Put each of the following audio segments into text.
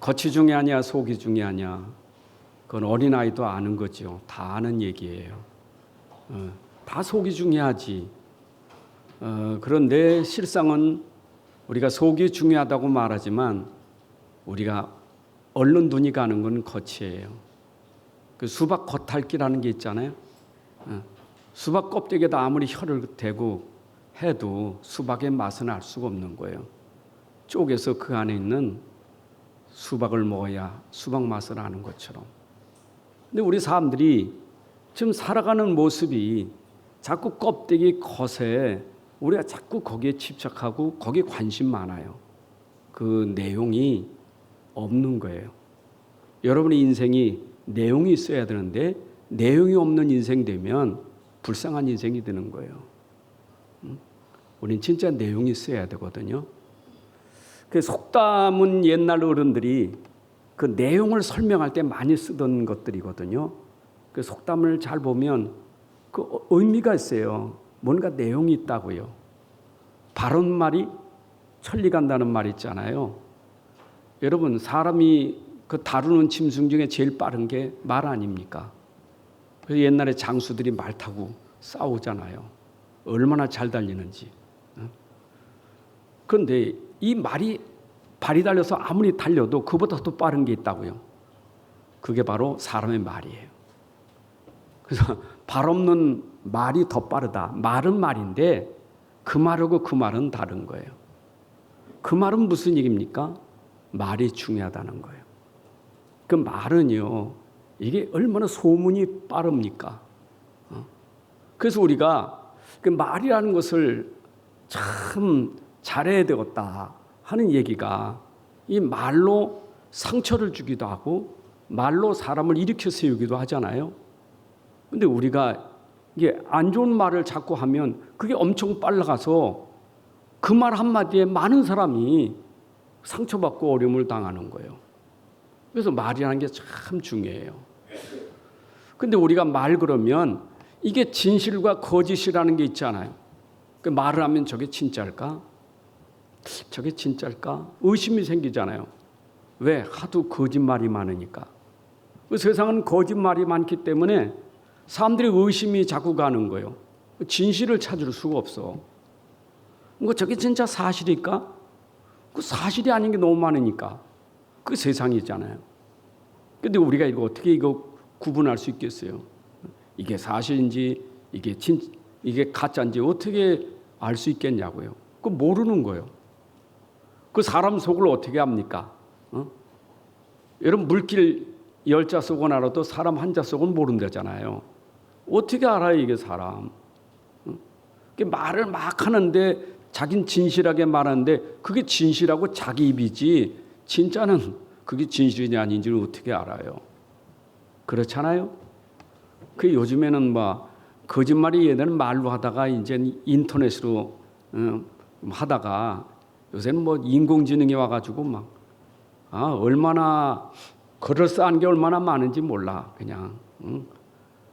겉이 중요하냐 속이 중요하냐, 그건 어린아이도 아는 거죠. 다 아는 얘기예요. 다 속이 중요하지. 그런데 실상은 우리가 속이 중요하다고 말하지만 우리가 얼른 눈이 가는 건 겉이에요. 그 수박 겉핥기라는 게 있잖아요. 수박 껍데기에다 아무리 혀를 대고 해도 수박의 맛은 알 수가 없는 거예요. 쪼개서 그 안에 있는 수박을 먹어야 수박 맛을 아는 것처럼. 근데 우리 사람들이 지금 살아가는 모습이 자꾸 껍데기 겉에 우리가 자꾸 거기에 집착하고 거기에 관심 많아요. 그 내용이 없는 거예요. 여러분의 인생이 내용이 있어야 되는데 내용이 없는 인생 되면 불쌍한 인생이 되는 거예요. 우린 진짜 내용이 있어야 되거든요. 그 속담은 옛날 어른들이 그 내용을 설명할 때 많이 쓰던 것들이거든요. 그 속담을 잘 보면 그 의미가 있어요. 뭔가 내용이 있다고요. 바른 말이 천리 간다는 말 있잖아요. 여러분, 사람이 그 다루는 짐승 중에 제일 빠른 게 말 아닙니까? 그래서 옛날에 장수들이 말 타고 싸우잖아요. 얼마나 잘 달리는지. 그런데 이 말이 발이 달려서 아무리 달려도 그보다 더 빠른 게 있다고요. 그게 바로 사람의 말이에요. 그래서 발 없는 말이 더 빠르다. 말은 말인데 그 말하고 그 말은 다른 거예요. 그 말은 무슨 얘기입니까? 말이 중요하다는 거예요. 그 말은요, 이게 얼마나 소문이 빠릅니까? 그래서 우리가 그 말이라는 것을 참 잘해야 되겠다 하는 얘기가, 이 말로 상처를 주기도 하고 말로 사람을 일으켜 세우기도 하잖아요. 근데 우리가 이게 안 좋은 말을 자꾸 하면 그게 엄청 빨라가서 그 말 한마디에 많은 사람이 상처받고 어려움을 당하는 거예요. 그래서 말이라는 게 참 중요해요. 근데 우리가 말 그러면 이게 진실과 거짓이라는 게 있잖아요. 그 말을 하면 저게 진짜일까? 저게 진짜일까? 의심이 생기잖아요. 왜? 하도 거짓말이 많으니까. 세상은 거짓말이 많기 때문에 사람들의 의심이 자꾸 가는 거예요. 진실을 찾을 수가 없어. 저게 진짜 사실일까? 그 사실이 아닌 게 너무 많으니까. 그 세상이잖아요. 근데 우리가 이거 구분할 수 있겠어요? 이게 사실인지 이게 가짜인지 어떻게 알 수 있겠냐고요. 그거 모르는 거예요. 그 사람 속을 어떻게 압니까? 여러분, 물길 열자 속은 알아도 사람 한자 속은 모른다잖아요. 어떻게 알아요, 이게 사람? 말을 막 하는데 자긴 진실하게 말하는데 그게 진실하고 자기 입이지 진짜는 그게 진실이냐 아닌지를 어떻게 알아요? 그렇잖아요. 그 요즘에는 거짓말이 예전에는 말로 하다가 이제 인터넷으로 하다가 요새는 인공지능이 와가지고 얼마나 그럴싸한 게 얼마나 많은지 몰라. 그냥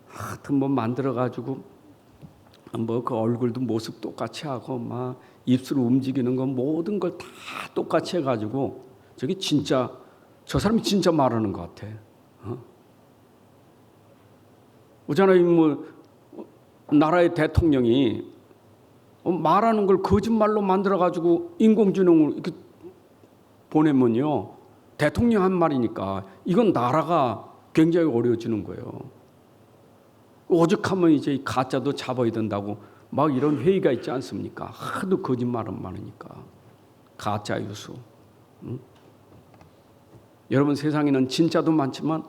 하여튼 만들어가지고 그 얼굴도 모습 똑같이 하고 입술 움직이는 건 모든 걸 다 똑같이 해가지고 저게 진짜 저 사람이 진짜 말하는 것 같아. 그잖아요. 나라의 대통령이 말하는 걸 거짓말로 만들어가지고 인공지능을 이렇게 보내면요, 대통령 한 말이니까 이건 나라가 굉장히 어려워지는 거예요. 오죽하면 이제 가짜도 잡아야 된다고 이런 회의가 있지 않습니까? 하도 거짓말은 많으니까. 가짜 유수. 여러분, 세상에는 진짜도 많지만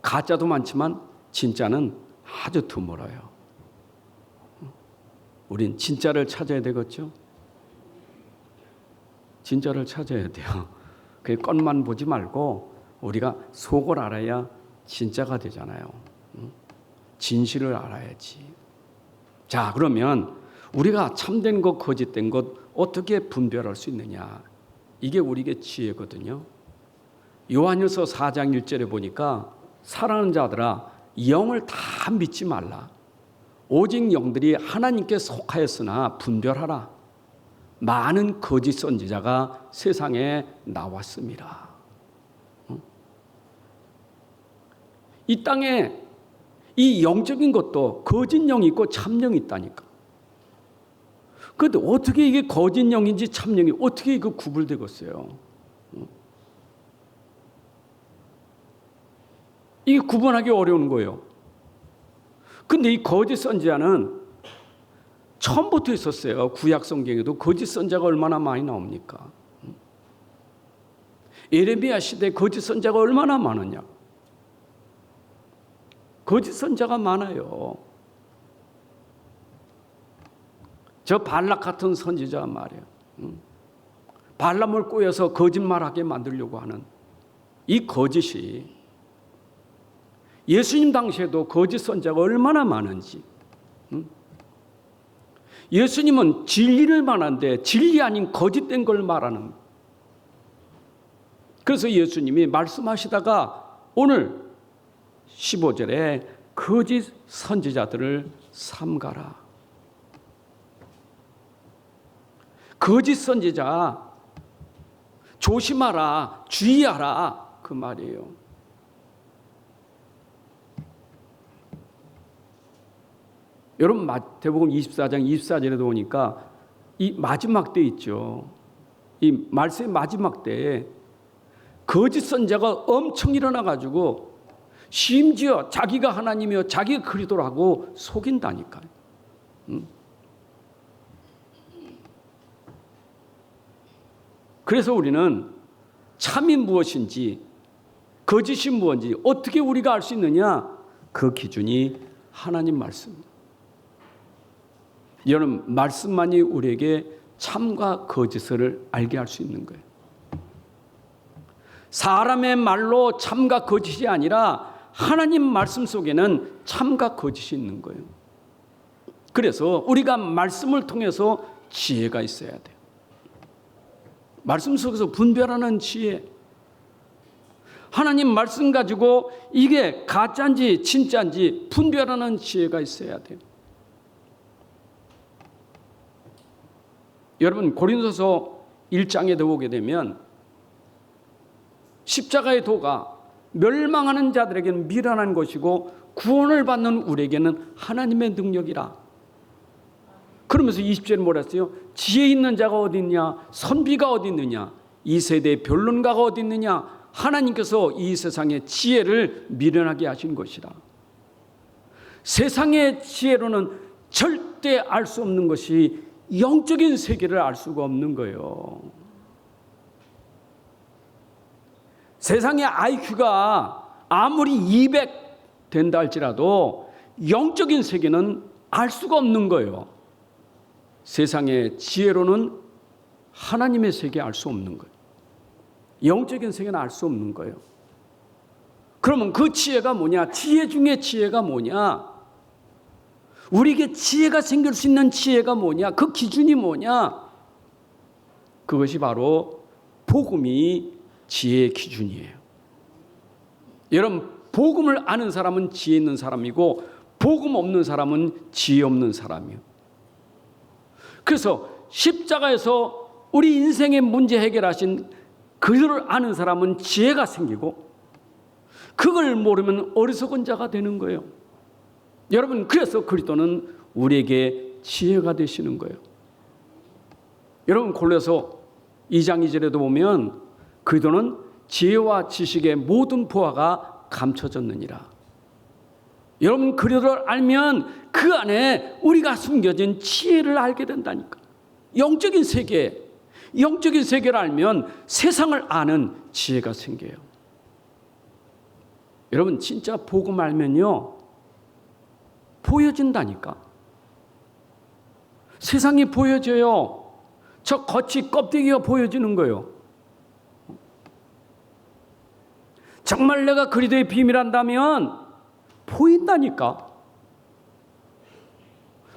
가짜도 많지만 진짜는 아주 드물어요. 우린 진짜를 찾아야 되겠죠? 진짜를 찾아야 돼요. 그 겉만 보지 말고 우리가 속을 알아야 진짜가 되잖아요. 진실을 알아야지. 자, 그러면 우리가 참된 것, 거짓된 것 어떻게 분별할 수 있느냐? 이게 우리에게 지혜거든요. 요한일서 4장 1절에 보니까 사랑하는 자들아, 영을 다 믿지 말라. 오직 영들이 하나님께 속하였으나 분별하라. 많은 거짓 선지자가 세상에 나왔습니다. 이 땅에 이 영적인 것도 거짓 영이 있고 참 영이 있다니까. 그런데 어떻게 이게 거짓 영인지 참 영이 어떻게 이거 구분되겠어요? 이게 구분하기 어려운 거예요. 근데 이 거짓 선지자는 처음부터 있었어요. 구약 성경에도 거짓 선지자가 얼마나 많이 나옵니까? 예레미야 시대에 거짓 선지자가 얼마나 많으냐? 거짓 선지자가 많아요. 저 발락 같은 선지자 말이에요. 발람을 꼬여서 거짓말하게 만들려고 하는 이 거짓이 예수님 당시에도 거짓 선지자가 얼마나 많은지. 예수님은 진리를 말하는데 진리 아닌 거짓된 걸 말하는. 그래서 예수님이 말씀하시다가 오늘 15절에 거짓 선지자들을 삼가라. 거짓 선지자 조심하라, 주의하라 그 말이에요. 여러분 마태복음 24장 24절에도 보니까 이 마지막 때 있죠. 이 말씀의 마지막 때에 거짓 선지자가 엄청 일어나가지고 심지어 자기가 하나님이요 자기가 그리스도라고 속인다니까요. 그래서 우리는 참이 무엇인지 거짓이 무엇인지 어떻게 우리가 알 수 있느냐? 그 기준이 하나님 말씀. 여러분 말씀만이 우리에게 참과 거짓을 알게 할 수 있는 거예요. 사람의 말로 참과 거짓이 아니라 하나님 말씀 속에는 참과 거짓이 있는 거예요. 그래서 우리가 말씀을 통해서 지혜가 있어야 돼요. 말씀 속에서 분별하는 지혜. 하나님 말씀 가지고 이게 가짜인지 진짜인지 분별하는 지혜가 있어야 돼요. 여러분 고린도서 1장에도 보게 되면 십자가의 도가 멸망하는 자들에게는 미련한 것이고 구원을 받는 우리에게는 하나님의 능력이라. 그러면서 20절에 뭐라 했어요? 지혜 있는 자가 어디 있냐? 선비가 어디 있느냐? 이 세대의 변론가가 어디 있느냐? 하나님께서 이 세상의 지혜를 미련하게 하신 것이라. 세상의 지혜로는 절대 알 수 없는 것이 영적인 세계를 알 수가 없는 거예요. 세상의 IQ가 아무리 200 된다 할지라도 영적인 세계는 알 수가 없는 거예요. 세상의 지혜로는 하나님의 세계 알 수 없는 거예요. 영적인 세계는 알 수 없는 거예요. 그러면 그 지혜가 뭐냐? 지혜 중에 지혜가 뭐냐? 우리에게 지혜가 생길 수 있는 지혜가 뭐냐? 그 기준이 뭐냐? 그것이 바로 복음이 지혜의 기준이에요. 여러분 복음을 아는 사람은 지혜 있는 사람이고 복음 없는 사람은 지혜 없는 사람이에요. 그래서 십자가에서 우리 인생의 문제 해결하신 그를 아는 사람은 지혜가 생기고 그걸 모르면 어리석은 자가 되는 거예요. 여러분 그래서 그리스도는 우리에게 지혜가 되시는 거예요. 여러분 골로새 2장 2절에도 보면 그리스도는 지혜와 지식의 모든 보화가 감춰졌느니라. 여러분 그리스도를 알면 그 안에 우리가 숨겨진 지혜를 알게 된다니까. 영적인 세계를 알면 세상을 아는 지혜가 생겨요. 여러분 진짜 복음 알면요 보여진다니까. 세상이 보여져요. 저 겉이 껍데기가 보여지는 거예요. 정말 내가 그리스도의 비밀한다면 보인다니까.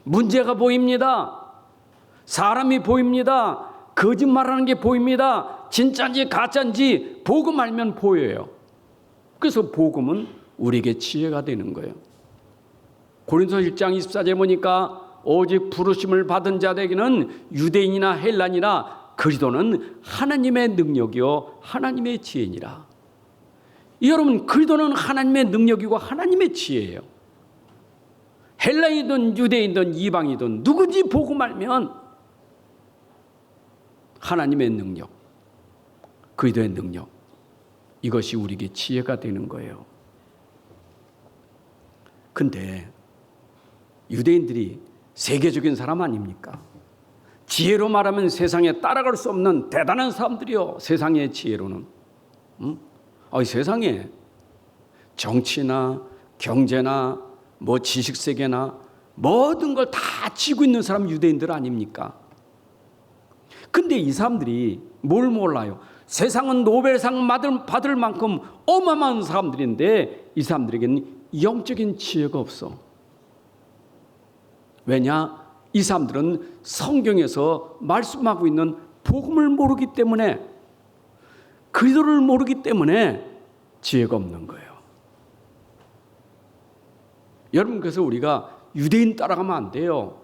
문제가 보입니다. 사람이 보입니다. 거짓말하는 게 보입니다. 진짜인지 가짜인지 복음 알면 보여요. 그래서 복음은 우리에게 지혜가 되는 거예요. 고린도서 1장 24절에 보니까 오직 부르심을 받은 자들에게는 유대인이나 헬란이나 그리스도는 하나님의 능력이요 하나님의 지혜니라. 여러분, 그리스도는 하나님의 능력이고 하나님의 지혜예요. 헬라이든 유대인이든 이방이든 누구든지 복음 알면 하나님의 능력, 그리스도의 능력, 이것이 우리에게 지혜가 되는 거예요. 근데 유대인들이 세계적인 사람 아닙니까? 지혜로 말하면 세상에 따라갈 수 없는 대단한 사람들이요. 세상의 지혜로는. 세상에 정치나 경제나 뭐 지식세계나 모든 걸 다 쥐고 있는 사람 유대인들 아닙니까? 근데 이 사람들이 뭘 몰라요? 세상은 노벨상 받을 만큼 어마어마한 사람들인데 이 사람들에게는 영적인 지혜가 없어. 왜냐? 이 사람들은 성경에서 말씀하고 있는 복음을 모르기 때문에, 그리스도를 모르기 때문에 지혜가 없는 거예요. 여러분, 그래서 우리가 유대인 따라가면 안 돼요.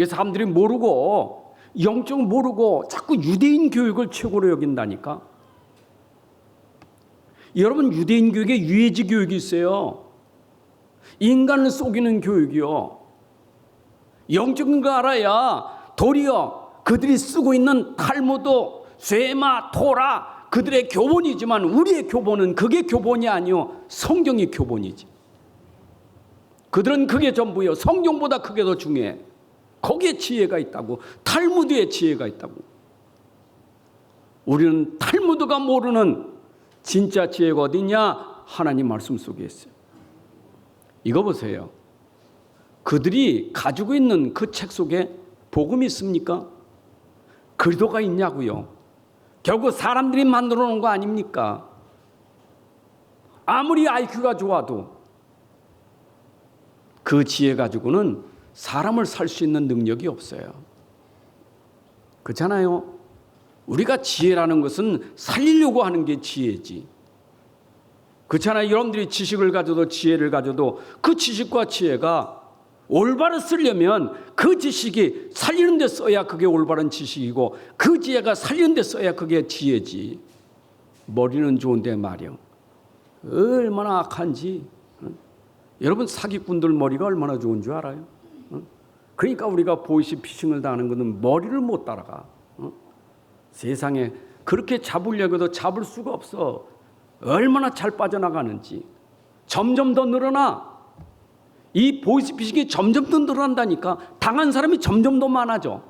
사람들이 모르고, 영적 모르고 자꾸 유대인 교육을 최고로 여긴다니까. 여러분, 유대인 교육에 유해지 교육이 있어요. 인간을 속이는 교육이요. 영적인 거 알아야 도리어 그들이 쓰고 있는 탈무드, 쇠마, 토라, 그들의 교본이지만 우리의 교본은 그게 교본이 아니요, 성경이 교본이지. 그들은 그게 전부요. 성경보다 그게 더 중요해. 거기에 지혜가 있다고. 탈무드에 지혜가 있다고. 우리는 탈무드가 모르는 진짜 지혜가 어디냐? 하나님 말씀 속에 있어요. 이거 보세요. 그들이 가지고 있는 그 책 속에 복음이 있습니까? 그리스도가 있냐고요. 결국 사람들이 만들어 놓은 거 아닙니까? 아무리 IQ가 좋아도 그 지혜 가지고는 사람을 살 수 있는 능력이 없어요. 그렇잖아요. 우리가 지혜라는 것은 살리려고 하는 게 지혜지. 그렇잖아요. 여러분들이 지식을 가져도 지혜를 가져도 그 지식과 지혜가 올바로 쓰려면 그 지식이 살리는 데 써야 그게 올바른 지식이고 그 지혜가 살리는 데 써야 그게 지혜지. 머리는 좋은데 말이요. 얼마나 악한지. 여러분, 사기꾼들 머리가 얼마나 좋은 줄 알아요? 그러니까 우리가 보이스피싱을 당하는 것은 머리를 못 따라가. 세상에 그렇게 잡으려고 해도 잡을 수가 없어. 얼마나 잘 빠져나가는지. 점점 더 늘어나. 이 보이스피싱이 점점 더 늘어난다니까. 당한 사람이 점점 더 많아져.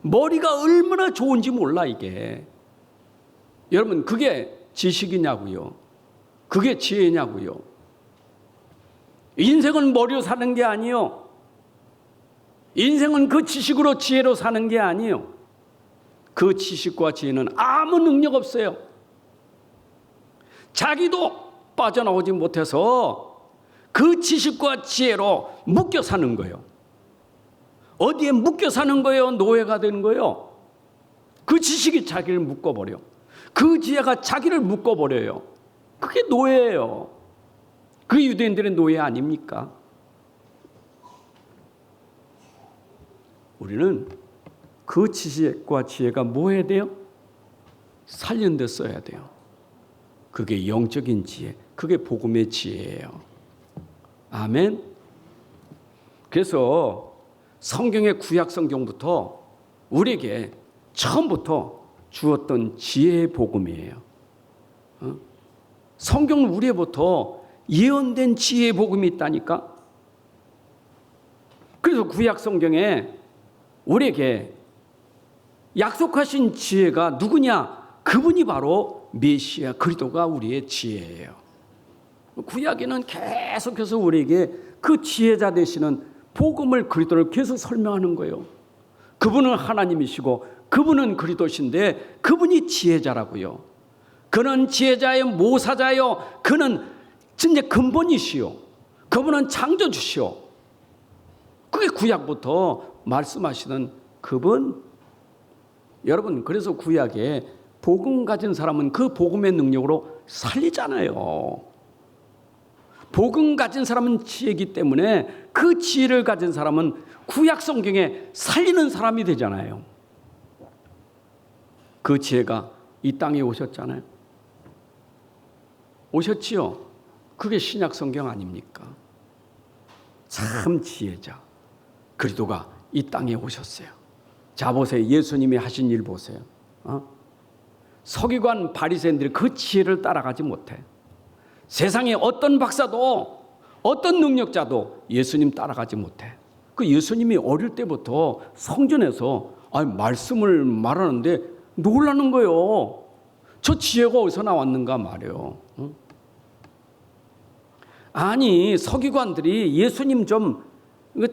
머리가 얼마나 좋은지 몰라 이게. 여러분, 그게 지식이냐고요. 그게 지혜냐고요. 인생은 머리로 사는 게 아니요. 인생은 그 지식으로 지혜로 사는 게 아니요. 그 지식과 지혜는 아무 능력 없어요. 자기도 빠져나오지 못해서 그 지식과 지혜로 묶여 사는 거예요. 어디에 묶여 사는 거예요? 노예가 되는 거예요. 그 지식이 자기를 묶어버려. 그 지혜가 자기를 묶어버려요. 그게 노예예요. 그 유대인들의 노예 아닙니까? 우리는 그 지식과 지혜가 뭐 해야 돼요? 살리는 데 써야 돼요. 그게 영적인 지혜, 그게 복음의 지혜예요. 아멘. 그래서 성경의 구약 성경부터 우리에게 처음부터 주었던 지혜의 복음이에요. 성경은 우리에부터 예언된 지혜의 복음이 있다니까. 그래서 구약 성경에 우리에게 약속하신 지혜가 누구냐? 그분이 바로 메시아 그리스도가 우리의 지혜예요. 구약에는 계속해서 우리에게 그 지혜자 되시는 복음을, 그리스도를 계속 설명하는 거예요. 그분은 하나님이시고 그분은 그리스도신데 그분이 지혜자라고요. 그는 지혜자요 모사자요. 그는 진짜 근본이시요. 그분은 창조주시요. 그게 구약부터 말씀하시는 그분. 여러분, 그래서 구약에 복음 가진 사람은 그 복음의 능력으로 살리잖아요. 복음 가진 사람은 지혜이기 때문에 그 지혜를 가진 사람은 구약 성경에 살리는 사람이 되잖아요. 그 지혜가 이 땅에 오셨잖아요. 오셨지요. 그게 신약 성경 아닙니까? 참 지혜자 그리스도가 이 땅에 오셨어요. 자 보세요. 예수님이 하신 일 보세요. 서기관 바리새인들이 그 지혜를 따라가지 못해. 세상에 어떤 박사도 어떤 능력자도 예수님 따라가지 못해. 그 예수님이 어릴 때부터 성전에서 말씀을 말하는데 놀라는 거예요. 저 지혜가 어디서 나왔는가 말이에요. 아니 서기관들이 예수님 좀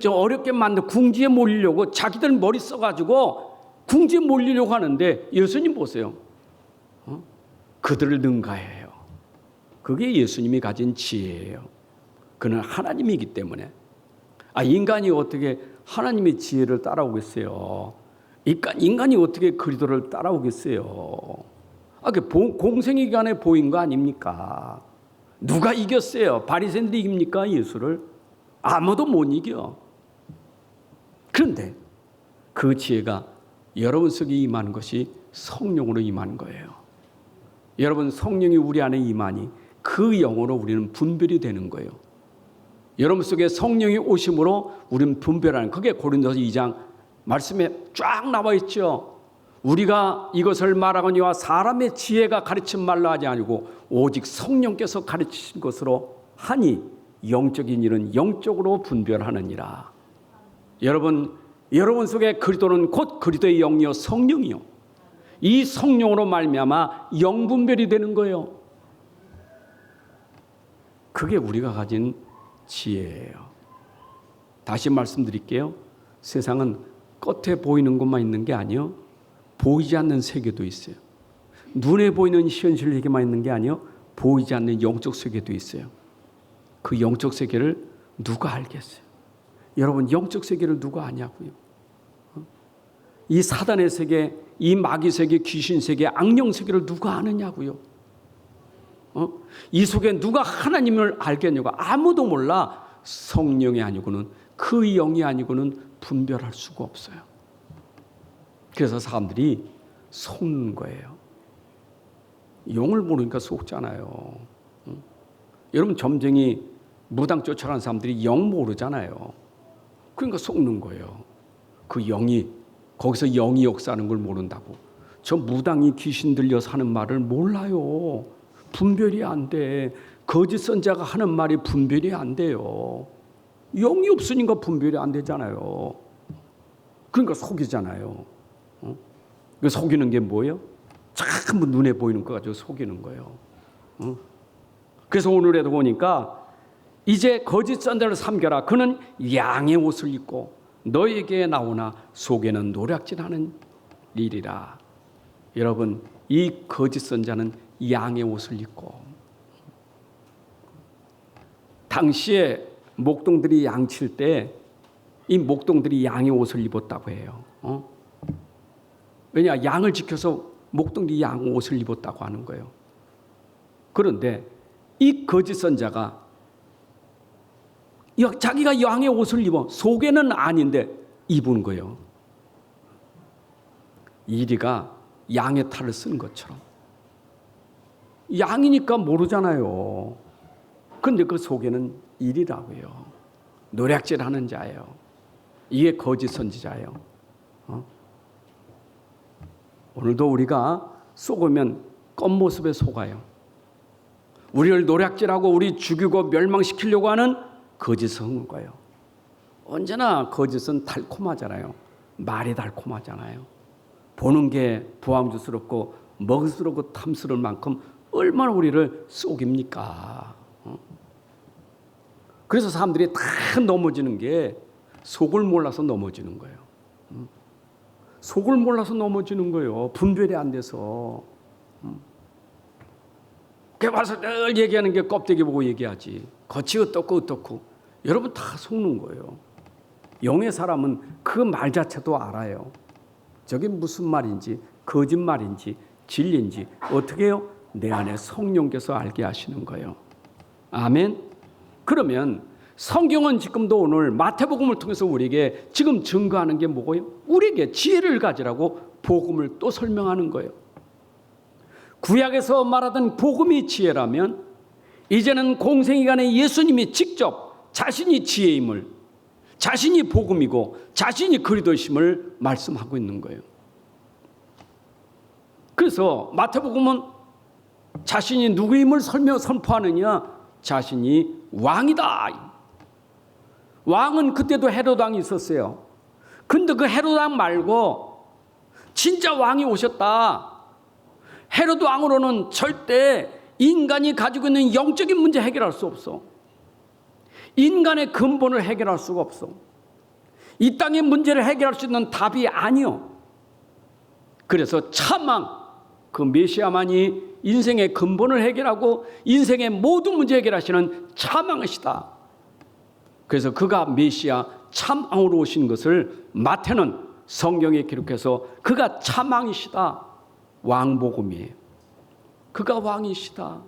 어렵게 만든 궁지에 몰리려고 자기들 머리 써가지고 궁지에 몰리려고 하는데 예수님 보세요. 그들을 능가해요. 그게 예수님이 가진 지혜예요. 그는 하나님이기 때문에. 인간이 어떻게 하나님의 지혜를 따라오겠어요? 인간이 어떻게 그리스도를 따라오겠어요? 그 공생애간에 보인 거 아닙니까? 누가 이겼어요? 바리새인들이 이깁니까? 예수를? 아무도 못 이겨. 그런데 그 지혜가 여러분 속에 임하는 것이 성령으로 임하는 거예요. 여러분 성령이 우리 안에 임하니 그 영으로 우리는 분별이 되는 거예요. 여러분 속에 성령이 오심으로 우리는 분별하는, 그게 고린도서 2장 말씀에 쫙 나와 있죠. 우리가 이것을 말하거니와 사람의 지혜가 가르친 말로 하지 아니고 오직 성령께서 가르치신 것으로 하니 영적인 일은 영적으로 분별하느니라. 여러분 속에 그리스도는 곧 그리스도의 영이요 성령이요. 이 성령으로 말미암아 영분별이 되는 거예요. 그게 우리가 가진 지혜예요. 다시 말씀드릴게요. 세상은 겉에 보이는 것만 있는 게 아니요, 보이지 않는 세계도 있어요. 눈에 보이는 현실 세계만 있는 게 아니요, 보이지 않는 영적 세계도 있어요. 그 영적 세계를 누가 알겠어요? 여러분 영적 세계를 누가 아냐고요? 이 사단의 세계, 이 마귀 세계, 귀신 세계, 악령 세계를 누가 아느냐고요? 이 속에 누가 하나님을 알겠냐고. 아무도 몰라. 성령이 아니고는, 그 영이 아니고는 분별할 수가 없어요. 그래서 사람들이 속는 거예요. 영을 모르니까 속잖아요. 여러분 점쟁이 무당 쫓아가는 사람들이 영 모르잖아요. 그러니까 속는 거예요. 그 영이, 거기서 영이 역사하는 걸 모른다고. 저 무당이 귀신 들려서 하는 말을 몰라요. 분별이 안 돼. 거짓 선자가 하는 말이 분별이 안 돼요. 영이 없으니까 분별이 안 되잖아요. 그러니까 속이잖아요. 속이는 게 뭐예요? 전부 눈에 보이는 거 가지고 속이는 거예요. 그래서 오늘에도 보니까 이제 거짓 선자를 삼겨라. 그는 양의 옷을 입고 너에게 나오나 속에는 노략질하는 일이라. 여러분 이 거짓 선자는 양의 옷을 입고, 당시에 목동들이 양칠 때 이 목동들이 양의 옷을 입었다고 해요. 왜냐, 양을 지켜서 목동들이 양 옷을 입었다고 하는 거예요. 그런데 이 거짓 선자가 자기가 양의 옷을 입어 속에는 아닌데 입은 거예요. 이리가 양의 탈을 쓴 것처럼. 양이니까 모르잖아요. 그런데 그 속에는 일이라고요. 노략질하는 자예요. 이게 거짓 선지자예요. 오늘도 우리가 속으면 겉모습에 속아요. 우리를 노략질하고 우리 죽이고 멸망시키려고 하는 거짓은 거예요. 언제나 거짓은 달콤하잖아요. 말이 달콤하잖아요. 보는 게 부함스럽고 먹을수록 탐스러울 만큼 얼마나 우리를 속입니까? 그래서 사람들이 다 넘어지는 게 속을 몰라서 넘어지는 거예요. 속을 몰라서 넘어지는 거예요. 분별이 안 돼서. 와서 늘 얘기하는 게 껍데기 보고 얘기하지. 겉이 어떻고. 여러분 다 속는 거예요. 영의 사람은 그 말 자체도 알아요. 저게 무슨 말인지, 거짓말인지, 진리인지 어떻게 해요? 내 안에 성령께서 알게 하시는 거예요. 아멘. 그러면 성경은 지금도 오늘 마태복음을 통해서 우리에게 지금 증거하는 게 뭐고요? 우리에게 지혜를 가지라고 복음을 또 설명하는 거예요. 구약에서 말하던 복음이 지혜라면 이제는 공생이 간에 예수님이 직접 자신이 지혜임을, 자신이 복음이고 자신이 그리스도심을 말씀하고 있는 거예요. 그래서 마태복음은 자신이 누구임을 선포하느냐? 자신이 왕이다. 왕은 그때도 헤롯 왕이 있었어요. 근데 그 헤롯 왕 말고 진짜 왕이 오셨다. 헤롯 왕으로는 절대 인간이 가지고 있는 영적인 문제 해결할 수 없어. 인간의 근본을 해결할 수가 없어. 이 땅의 문제를 해결할 수 있는 답이 아니요. 그래서 참왕, 그 메시아만이 인생의 근본을 해결하고 인생의 모든 문제 해결하시는 참왕이시다. 그래서 그가 메시아 참왕으로 오신 것을 마태는 성경에 기록해서 그가 참왕이시다. 왕복음이에요. 그가 왕이시다.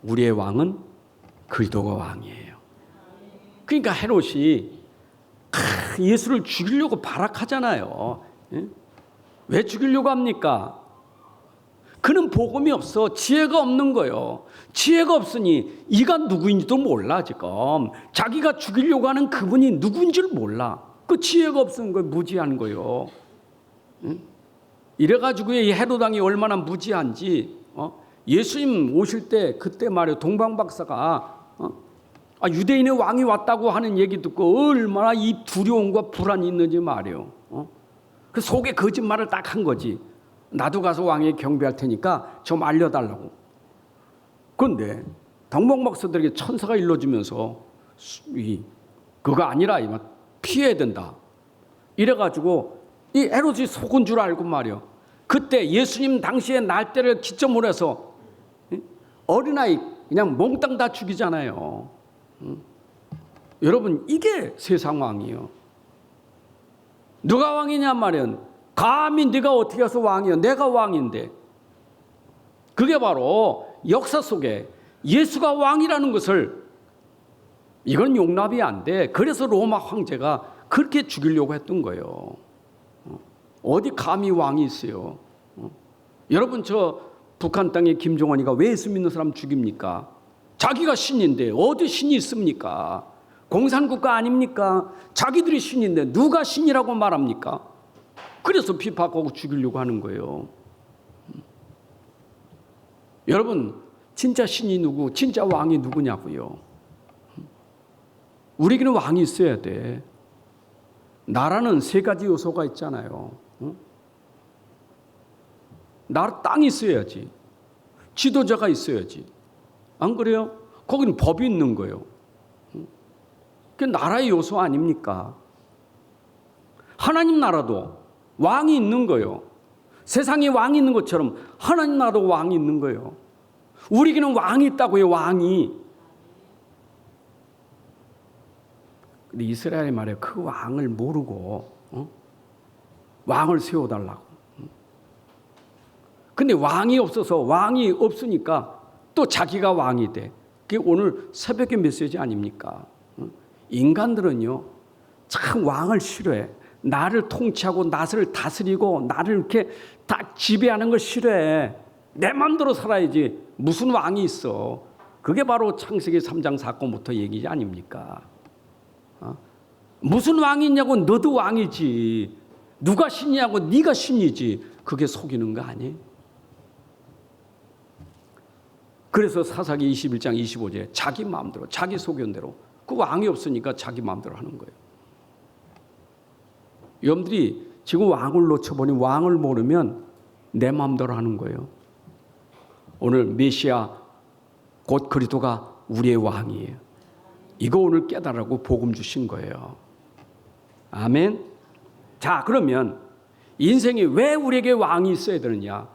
우리의 왕은 그리스도가 왕이에요. 그러니까 헤롯이 예수를 죽이려고 발악하잖아요. 왜 죽이려고 합니까? 그는 복음이 없어. 지혜가 없는 거예요. 지혜가 없으니 이가 누구인지도 몰라. 지금 자기가 죽이려고 하는 그분이 누구인지를 몰라. 그 지혜가 없는 거예요. 무지한 거예요. 이래가지고 이 헤롯 왕이 얼마나 무지한지, 예수님 오실 때 그때 말이에요. 동방박사가 유대인의 왕이 왔다고 하는 얘기 듣고 얼마나 이 두려움과 불안이 있는지 말이에요. 그 속에 거짓말을 딱 한 거지. 나도 가서 왕에게 경배할 테니까 좀 알려달라고. 그런데 동방박사들에게 천사가 일러주면서 그거 아니라 피해야 된다. 이래가지고 이 헤롯이 속은 줄 알고 말이에요. 그때 예수님 당시의 날때를 기점으로 해서 어린아이 그냥 몽땅 다 죽이잖아요. 여러분, 이게 세상 왕이에요. 누가 왕이냐 말이야. 감히 네가 어떻게 해서 왕이야. 내가 왕인데. 그게 바로 역사 속에 예수가 왕이라는 것을, 이건 용납이 안 돼. 그래서 로마 황제가 그렇게 죽이려고 했던 거예요. 어디 감히 왕이 있어요. 여러분, 저 북한 땅의 김정은이가 왜 예수 믿는 사람 죽입니까? 자기가 신인데 어디 신이 있습니까? 공산국가 아닙니까? 자기들이 신인데 누가 신이라고 말합니까? 그래서 비판하고 죽이려고 하는 거예요. 여러분, 진짜 신이 누구, 진짜 왕이 누구냐고요? 우리에게는 왕이 있어야 돼. 나라는 세 가지 요소가 있잖아요. 나라 땅이 있어야지. 지도자가 있어야지. 안 그래요? 거기는 법이 있는 거예요. 그게 나라의 요소 아닙니까? 하나님 나라도 왕이 있는 거예요. 세상에 왕이 있는 것처럼 하나님 나라도 왕이 있는 거예요. 우리에게는 왕이 있다고요. 왕이. 근데 이스라엘이 말이에요. 그 왕을 모르고 왕을 세워달라고. 근데 왕이 없어서, 왕이 없으니까 또 자기가 왕이 돼. 그게 오늘 새벽의 메시지 아닙니까? 인간들은요, 참 왕을 싫어해. 나를 통치하고 나를 다스리고 나를 이렇게 다 지배하는 걸 싫어해. 내 마음대로 살아야지. 무슨 왕이 있어. 그게 바로 창세기 3장 사건부터 얘기지 아닙니까? 무슨 왕이 있냐고. 너도 왕이지. 누가 신이냐고. 네가 신이지. 그게 속이는 거 아니에요? 그래서 사사기 21장 25절에 자기 마음대로, 자기 소견대로, 그 왕이 없으니까 자기 마음대로 하는 거예요. 여러분들이 지금 왕을 놓쳐보니 왕을 모르면 내 마음대로 하는 거예요. 오늘 메시아 곧 그리스도가 우리의 왕이에요. 이거 오늘 깨달으라고 복음 주신 거예요. 아멘. 자, 그러면 인생이 왜 우리에게 왕이 있어야 되느냐?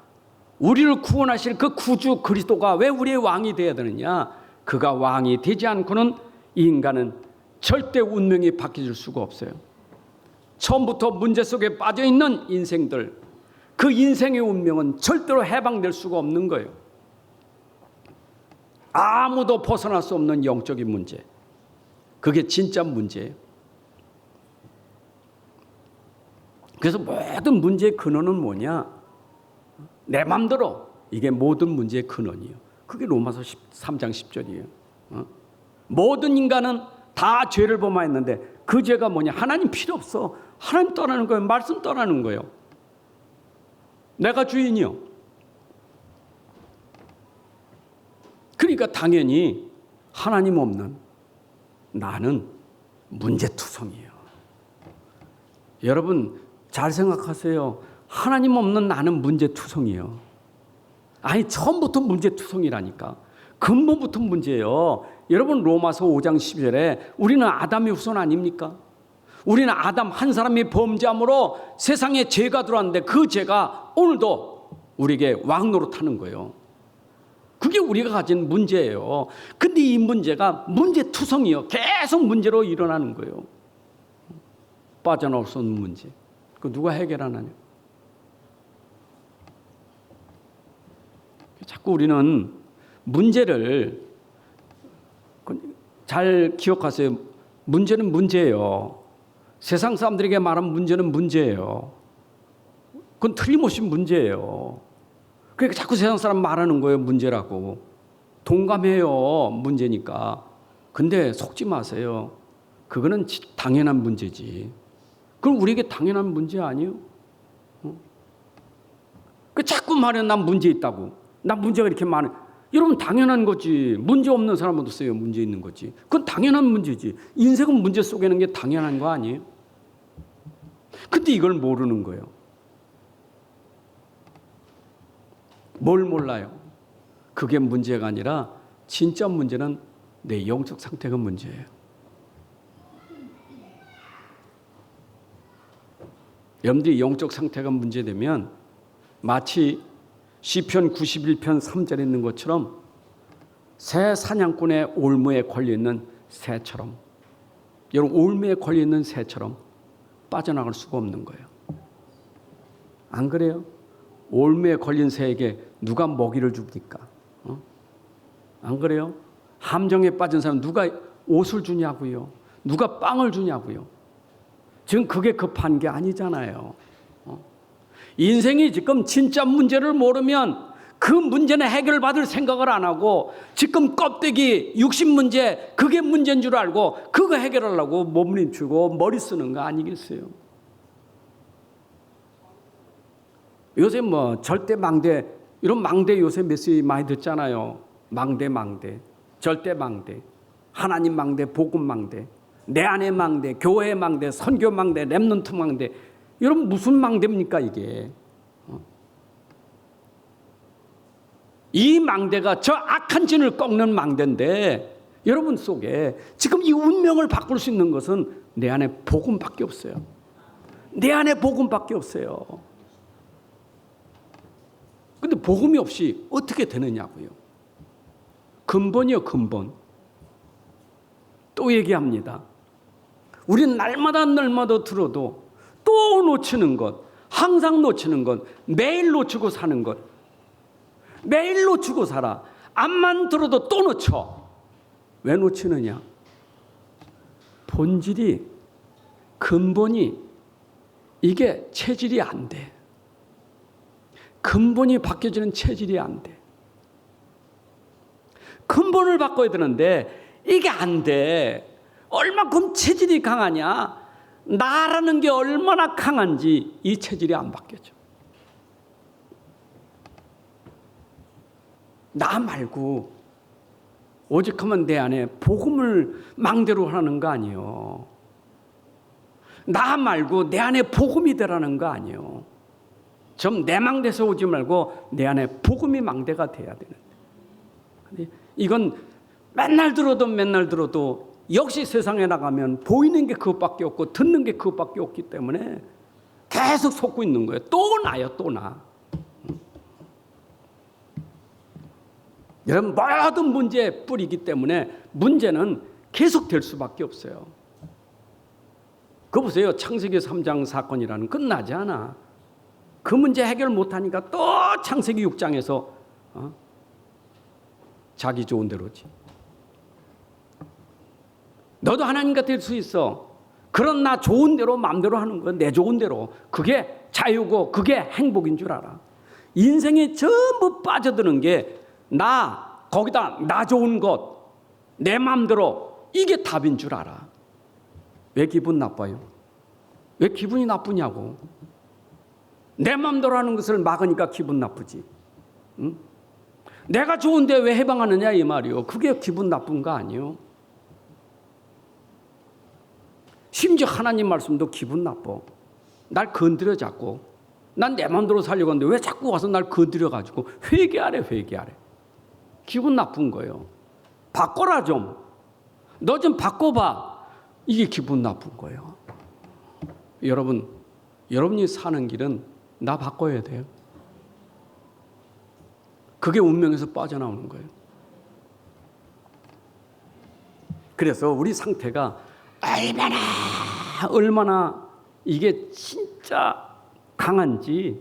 우리를 구원하실 그 구주 그리스도가 왜 우리의 왕이 되어야 되느냐? 그가 왕이 되지 않고는 이 인간은 절대 운명이 바뀌어질 수가 없어요. 처음부터 문제 속에 빠져있는 인생들, 그 인생의 운명은 절대로 해방될 수가 없는 거예요. 아무도 벗어날 수 없는 영적인 문제, 그게 진짜 문제예요. 그래서 모든 문제의 근원은 뭐냐? 내 맘대로 이게 모든 문제의 근원이에요. 그게 로마서 3장 10절이에요. 모든 인간은 다 죄를 범하였는데 그 죄가 뭐냐? 하나님 필요 없어. 하나님 떠나는 거예요. 말씀 떠나는 거예요. 내가 주인이요. 그러니까 당연히 하나님 없는 나는 문제투성이에요. 여러분 잘 생각하세요. 하나님 없는 나는 문제투성이에요. 아니 처음부터 문제투성이라니까. 근본부터 문제예요. 여러분 로마서 5장 12절에 우리는 아담의 후손 아닙니까? 우리는 아담 한 사람이 범죄함으로 세상에 죄가 들어왔는데 그 죄가 오늘도 우리에게 왕노릇하는 거예요. 그게 우리가 가진 문제예요. 근데 이 문제가 문제투성이요. 계속 문제로 일어나는 거예요. 빠져나올 수 없는 문제. 그 누가 해결하느냐. 자꾸 우리는 문제를 잘 기억하세요. 문제는 문제예요. 세상 사람들에게 말하면 문제는 문제예요. 그건 틀림없이 문제예요. 그러니까 자꾸 세상 사람 말하는 거예요. 문제라고. 동감해요. 문제니까. 근데 속지 마세요. 그거는 당연한 문제지. 그럼 우리에게 당연한 문제 아니에요? 그 자꾸 말해 난 문제 있다고. 난 문제가 이렇게 많아. 여러분 당연한 거지. 문제 없는 사람은 없어요. 문제 있는 거지. 그건 당연한 문제지. 인생은 문제 속에는 게 당연한 거 아니에요? 근데 이걸 모르는 거예요. 뭘 몰라요? 그게 문제가 아니라 진짜 문제는 내 영적 상태가 문제예요. 여러분들이 영적 상태가 문제되면 마치 시편 91편 3절에 있는 것처럼 새 사냥꾼의 올무에 걸려있는 새처럼, 여러분 올무에 걸려있는 새처럼 빠져나갈 수가 없는 거예요. 안 그래요? 올무에 걸린 새에게 누가 먹이를 줍니까? 안 그래요? 함정에 빠진 사람 누가 옷을 주냐고요? 누가 빵을 주냐고요? 지금 그게 급한 게 아니잖아요. 인생이 지금 진짜 문제를 모르면 그 문제는 해결받을 생각을 안 하고 지금 껍데기 육신 문제 그게 문제인 줄 알고 그거 해결하려고 몸부림치고 머리 쓰는 거 아니겠어요? 요새 뭐 절대 망대 이런 망대 요새 메시지 많이 듣잖아요. 망대 절대 망대 하나님 망대 복음 망대 내 안의 망대 교회 망대 선교 망대 렘넌트 망대 여러분 무슨 망대입니까 이게? 이 망대가 저 악한 진을 꺾는 망대인데 여러분 속에 지금 이 운명을 바꿀 수 있는 것은 내 안에 복음밖에 없어요. 내 안에 복음밖에 없어요. 근데 복음이 없이 어떻게 되느냐고요. 근본이요 근본. 또 얘기합니다. 우리는 날마다 들어도 또 놓치는 것, 항상 놓치는 것, 매일 놓치고 사는 것. 매일 놓치고 살아. 앞만 들어도 또 놓쳐. 왜 놓치느냐? 본질이, 근본이 이게 체질이 안 돼. 근본이 바뀌어지는 체질이 안 돼. 근본을 바꿔야 되는데 이게 안 돼. 얼마큼 체질이 강하냐? 나라는 게 얼마나 강한지 이 체질이 안 바뀌어져. 나 말고 오직 하면 내 안에 복음을 망대로 하는 거 아니에요. 나 말고 내 안에 복음이 되라는 거 아니에요. 좀 내 망대에서 오지 말고 내 안에 복음이 망대가 돼야 되는데. 근데 이건 맨날 들어도 역시 세상에 나가면 보이는 게 그것밖에 없고 듣는 게 그것밖에 없기 때문에 계속 속고 있는 거예요. 또 나요, 또 나. 여러분 모든 문제의 뿌리이기 때문에 문제는 계속 될 수밖에 없어요. 그거 보세요. 창세기 3장 사건이라는 끝나지 않아. 그 문제 해결 못하니까 또 창세기 6장에서 자기 좋은 대로지. 너도 하나님과 될 수 있어. 그런 나 좋은 대로 마음대로 하는 건 내 좋은 대로. 그게 자유고 그게 행복인 줄 알아. 인생에 전부 빠져드는 게 거기다 나 좋은 것, 내 마음대로 이게 답인 줄 알아. 왜 기분 나빠요? 왜 기분이 나쁘냐고. 내 마음대로 하는 것을 막으니까 기분 나쁘지. 응? 내가 좋은데 왜 해방하느냐 이 말이요. 그게 기분 나쁜 거 아니요. 심지어 하나님 말씀도 기분 나빠. 날 건드려 자꾸. 난 내 마음대로 살려고 하는데 왜 자꾸 와서 날 건드려 가지고 회개하래. 기분 나쁜 거예요. 바꿔라 좀. 너 좀 바꿔봐. 이게 기분 나쁜 거예요. 여러분이 사는 길은 나 바꿔야 돼요. 그게 운명에서 빠져나오는 거예요. 그래서 우리 상태가 얼마나 이게 진짜 강한지,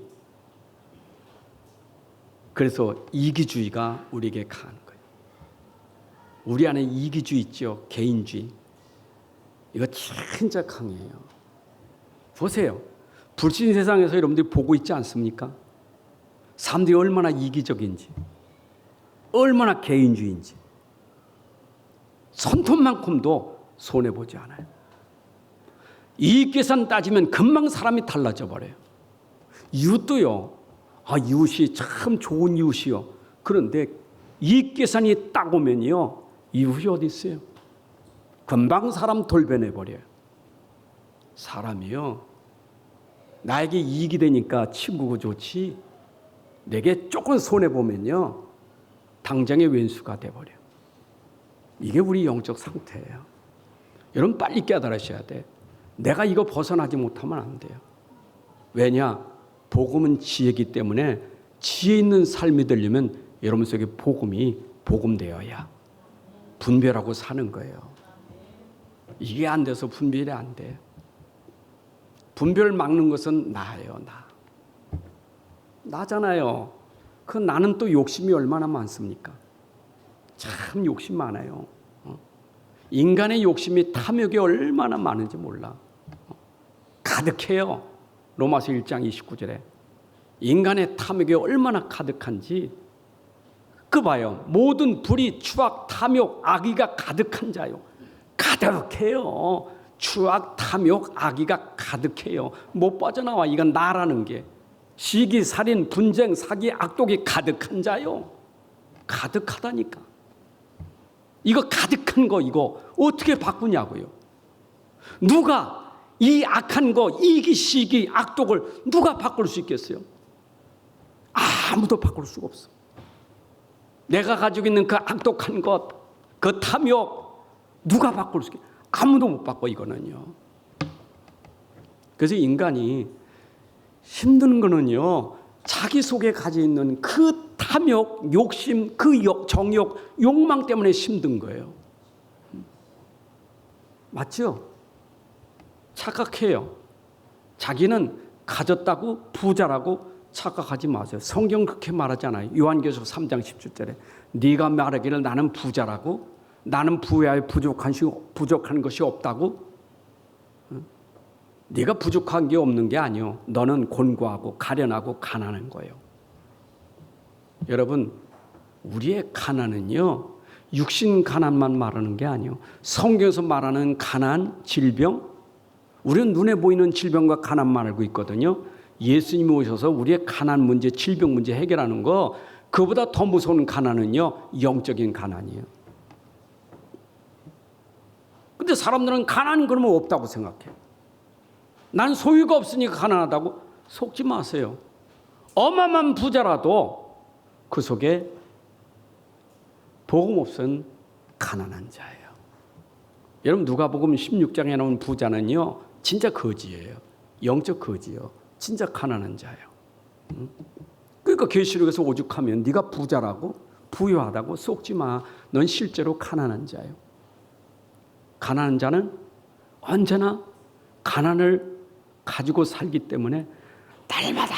그래서 이기주의가 우리에게 강한 거예요. 우리 안에 이기주의 있죠. 개인주의. 이거 진짜 강해요. 보세요. 불신 세상에서 여러분들이 보고 있지 않습니까? 사람들이 얼마나 이기적인지, 얼마나 개인주의인지. 손톱만큼도 손해보지 않아요. 이익계산 따지면 금방 사람이 달라져 버려요. 이웃도요. 이웃이 참 좋은 이웃이요. 그런데 이익계산이 딱 오면요. 이웃이 어디 있어요? 금방 사람 돌변해버려요. 사람이요. 나에게 이익이 되니까 친구가 좋지, 내게 조금 손해보면요. 당장의 왼수가 돼버려요. 이게 우리 영적 상태예요. 여러분 빨리 깨달으셔야 돼. 내가 이거 벗어나지 못하면 안 돼요. 왜냐? 복음은 지혜이기 때문에 지혜 있는 삶이 되려면 여러분 속에 복음이 복음되어야 분별하고 사는 거예요. 이게 안 돼서 분별이 안 돼. 분별 막는 것은 나예요. 나잖아요. 그 나는 또 욕심이 얼마나 많습니까? 참 욕심 많아요. 인간의 욕심이 탐욕이 얼마나 많은지 몰라. 가득해요. 로마서 1장 29절에 인간의 탐욕이 얼마나 가득한지 그 봐요. 모든 불의, 추악, 탐욕, 악의가 가득한 자요. 가득해요. 추악, 탐욕, 악의가 가득해요. 못 빠져나와. 이건 나라는 게. 시기, 살인, 분쟁, 사기, 악독이 가득한 자요. 가득하다니까. 이거 가득한 거 이거 어떻게 바꾸냐고요. 누가 이 악한 거, 이기, 시기, 악독을 누가 바꿀 수 있겠어요? 아무도 바꿀 수가 없어. 내가 가지고 있는 그 악독한 것, 그 탐욕 누가 바꿀 수 있겠어요? 아무도 못 바꿔 이거는요. 그래서 인간이 힘든 거는요. 자기 속에 가지고 있는 그 탐욕, 욕심, 그 정욕, 욕망 때문에 힘든 거예요. 맞죠? 착각해요. 자기는 가졌다고 부자라고 착각하지 마세요. 성경 그렇게 말하잖아요. 요한계시록 3장 17절에 네가 말하기를 나는 부자라고, 나는 부여에 부족한 것이 없다고. 네가 부족한 게 없는 게 아니요. 너는 곤고하고 가련하고 가난한 거예요. 여러분, 우리의 가난은요. 육신 가난만 말하는 게 아니요. 성경에서 말하는 가난, 질병, 우리는 눈에 보이는 질병과 가난만 알고 있거든요. 예수님이 오셔서 우리의 가난 문제, 질병 문제 해결하는 거, 그보다 더 무서운 가난은요. 영적인 가난이에요. 근데 사람들은 가난 그러면 없다고 생각해요. 난 소유가 없으니까 가난하다고. 속지 마세요. 어마어마한 부자라도 그 속에 복음 없은 가난한 자예요. 여러분 누가복음 16장에 나온 부자는요. 진짜 거지예요. 영적 거지요. 진짜 가난한 자예요. 그러니까 계시록에서 오죽하면 네가 부자라고 부유하다고 속지 마. 넌 실제로 가난한 자예요. 가난한 자는 언제나 가난을 가지고 살기 때문에 날마다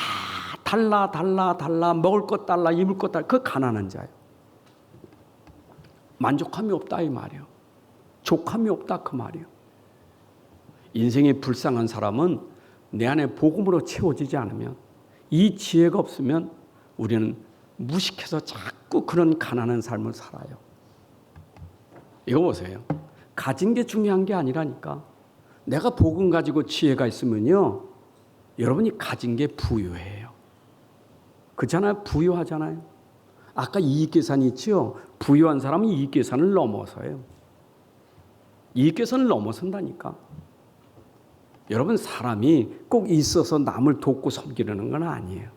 달라 먹을 것 달라 입을 것 달라. 그 가난한 자예요. 만족함이 없다 이 말이에요. 족함이 없다 그 말이에요. 인생이 불쌍한 사람은 내 안에 복음으로 채워지지 않으면, 이 지혜가 없으면 우리는 무식해서 자꾸 그런 가난한 삶을 살아요. 이거 보세요. 가진 게 중요한 게 아니라니까. 내가 복음 가지고 지혜가 있으면요, 여러분이 가진 게 부유해요. 그렇잖아요. 부유하잖아요. 아까 이익계산이 있지요. 부유한 사람은 이익계산을 넘어서요. 이익계산을 넘어선다니까. 여러분, 사람이 꼭 있어서 남을 돕고 섬기려는 건 아니에요.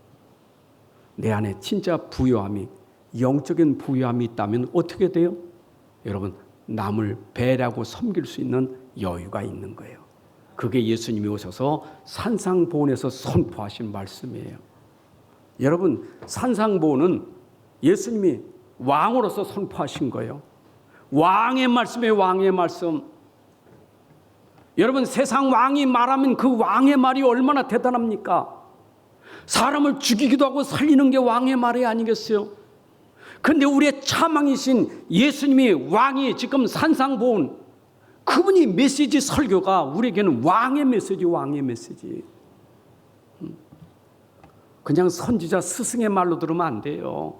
내 안에 진짜 부유함이, 영적인 부유함이 있다면 어떻게 돼요? 여러분, 남을 배려하고 섬길 수 있는 여유가 있는 거예요. 그게 예수님이 오셔서 산상보훈에서 선포하신 말씀이에요. 여러분, 산상보훈은 예수님이 왕으로서 선포하신 거예요. 왕의 말씀이에요. 왕의 말씀. 여러분, 세상 왕이 말하면 그 왕의 말이 얼마나 대단합니까? 사람을 죽이기도 하고 살리는 게 왕의 말이 아니겠어요? 그런데 우리의 차망이신 예수님이 왕이 지금 산상보훈, 그분이 메시지 설교가 우리에게는 왕의 메시지, 왕의 메시지. 그냥 선지자 스승의 말로 들으면 안 돼요.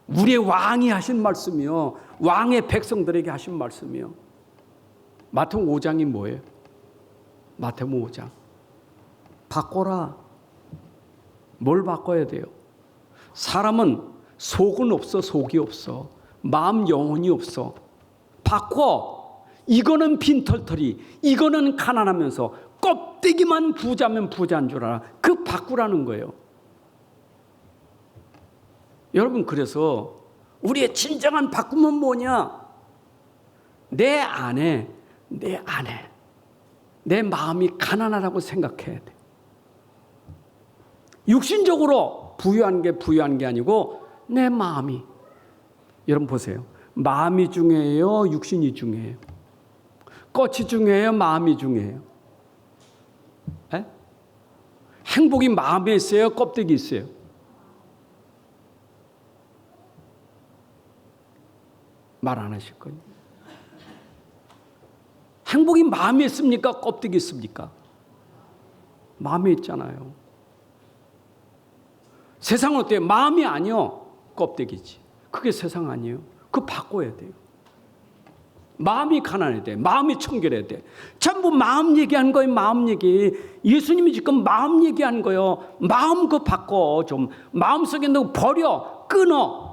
우리의 왕이 하신 말씀이요, 왕의 백성들에게 하신 말씀이요. 마태복음 5장이 뭐예요? 마태복음 5장. 바꿔라. 뭘 바꿔야 돼요? 사람은 속은 없어, 속이 없어. 마음 영혼이 없어. 바꿔. 이거는 빈털터리, 이거는 가난하면서 껍데기만 부자면 부자인 줄 알아. 그 바꾸라는 거예요. 여러분, 그래서 우리의 진정한 바꿈은 뭐냐? 내 안에 내 마음이 가난하다고 생각해야 돼. 육신적으로 부유한 게 아니고 내 마음이. 여러분 보세요. 마음이 중요해요? 육신이 중요해요? 꽃이 중요해요? 마음이 중요해요? 에? 행복이 마음에 있어요? 껍데기 있어요? 말 안 하실 거예요. 행복이 마음에 있습니까? 껍데기 있습니까? 마음에 있잖아요. 세상은 어때요? 마음이 아니요, 껍데기지. 그게 세상 아니에요. 그거 바꿔야 돼요. 마음이 가난해야 돼. 마음이 청결해야 돼. 전부 마음 얘기하는 거예요. 마음 얘기. 예수님이 지금 마음 얘기하는 거예요. 마음 그거 바꿔. 좀 마음속에 너 버려. 끊어.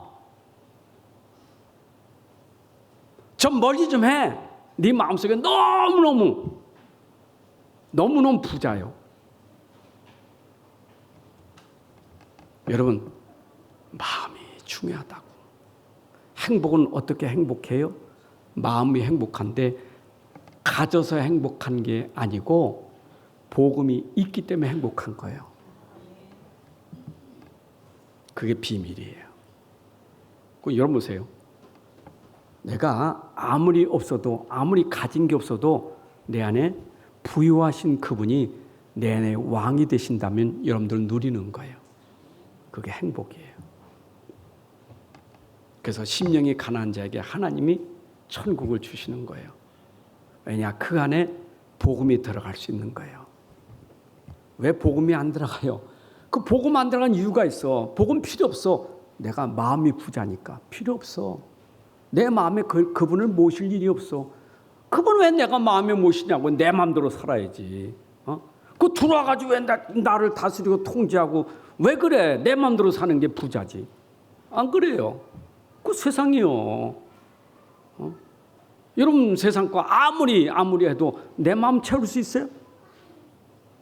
좀 멀리 좀 해. 네 마음속에 너무너무 부자요. 여러분, 마음이 중요하다고. 행복은 어떻게 행복해요? 마음이 행복한데 가져서 행복한 게 아니고 복음이 있기 때문에 행복한 거예요. 그게 비밀이에요. 여러분 보세요. 내가 아무리 없어도, 아무리 가진 게 없어도 내 안에 부유하신 그분이 내 안에 왕이 되신다면 여러분들은 누리는 거예요. 그게 행복이에요. 그래서 심령이 가난한 자에게 하나님이 천국을 주시는 거예요. 왜냐? 그 안에 복음이 들어갈 수 있는 거예요. 왜 복음이 안 들어가요? 그 복음 안 들어간 이유가 있어. 복음 필요 없어. 내가 마음이 부자니까 필요 없어. 내 마음에 그분을 모실 일이 없어. 그분 왜 내가 마음에 모시냐고. 내 마음대로 살아야지. 그 들어와가지고 왜 나를 다스리고 통제하고 왜 그래? 내 마음대로 사는 게 부자지. 안 그래요? 그 세상이요. 여러분, 세상 거 아무리 해도 내 마음 채울 수 있어요?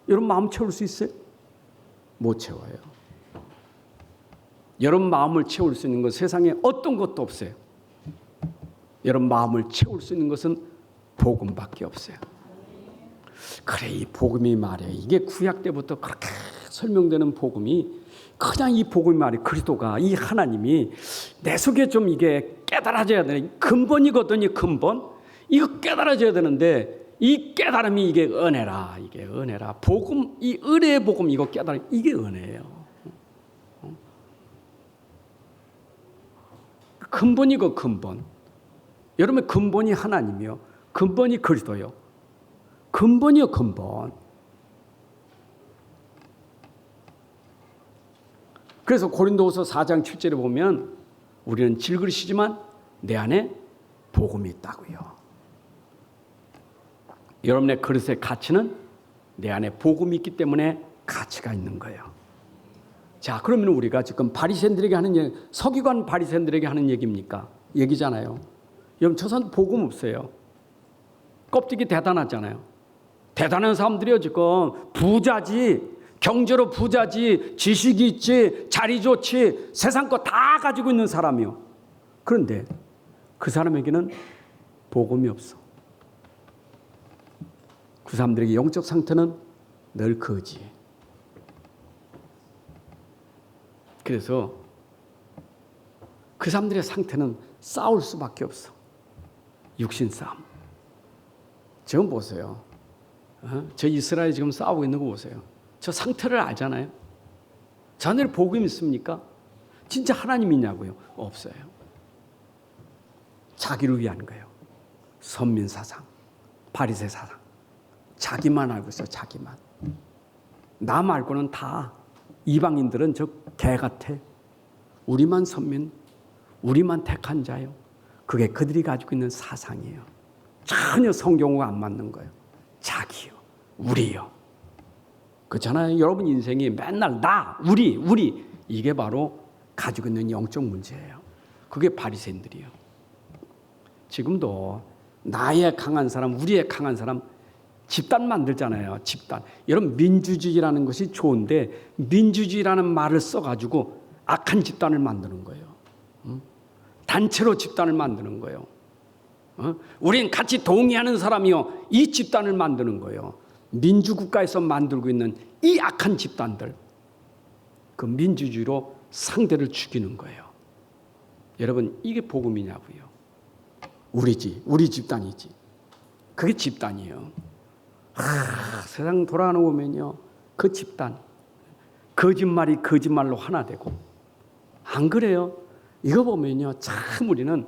여러분 마음 채울 수 있어요? 못 채워요. 여러분 마음을 채울 수 있는 것 세상에 어떤 것도 없어요. 여러분 마음을 채울 수 있는 것은 복음밖에 없어요. 그래, 이 복음이 말이에요. 이게 구약 때부터 그렇게 설명되는 복음이, 그냥 이 복음이 말이에요. 그리스도가, 이 하나님이 내 속에 좀 이게 깨달아져야 되는 근본이거든요. 근본. 이거 깨달아져야 되는데 이 깨달음이 이게 은혜라. 이게 은혜라. 복음, 이 은혜의 복음 이거 깨달음, 이게 은혜예요. 근본이고 근본. 여러분 근본이 하나님이요. 근본이 그리스도요. 근본이요, 근본. 그래서 고린도후서 4장 7절에 보면 우리는 질그릇이지만 내 안에 복음이 있다고요. 여러분의 그릇의 가치는 내 안에 복음이 있기 때문에 가치가 있는 거예요. 자, 그러면 우리가 지금 바리새인들에게 하는 얘기, 서기관 바리새인들에게 하는 얘기입니까? 얘기잖아요. 여러분, 저 사람 복음 없어요. 껍데기 대단하잖아요. 대단한 사람들이요, 지금 부자지, 경제로 부자지, 지식이 있지, 자리 좋지, 세상 거 다 가지고 있는 사람이요. 그런데 그 사람에게는 복음이 없어. 그 사람들에게 영적 상태는 늘 거지. 그래서 그 사람들의 상태는 싸울 수밖에 없어. 육신 싸움. 지금 보세요. 저 이스라엘 지금 싸우고 있는 거 보세요. 저 상태를 알잖아요. 자네들 복음 있습니까? 진짜 하나님 있냐고요? 없어요. 자기를 위한 거예요. 선민 사상, 바리새 사상. 자기만 알고 있어, 자기만. 나 말고는 다 이방인들은 저 개 같아. 우리만 선민, 우리만 택한 자요. 그게 그들이 가지고 있는 사상이에요. 전혀 성경과 안 맞는 거예요. 자기요, 우리요. 그렇잖아요. 여러분 인생이 맨날 나, 우리 이게 바로 가지고 있는 영적 문제예요. 그게 바리새인들이에요. 지금도 나의 강한 사람, 우리의 강한 사람 집단 만들잖아요. 집단. 여러분 민주주의라는 것이 좋은데 민주주의라는 말을 써가지고 악한 집단을 만드는 거예요. 단체로 집단을 만드는 거예요. 우린 같이 동의하는 사람이요. 이 집단을 만드는 거예요. 민주국가에서 만들고 있는 이 악한 집단들. 그 민주주의로 상대를 죽이는 거예요. 여러분 이게 복음이냐고요. 우리지. 우리 집단이지. 그게 집단이에요. 세상 돌아가는 거 보면요. 그 집단. 거짓말이 거짓말로 하나 되고. 안 그래요? 이거 보면요. 참 우리는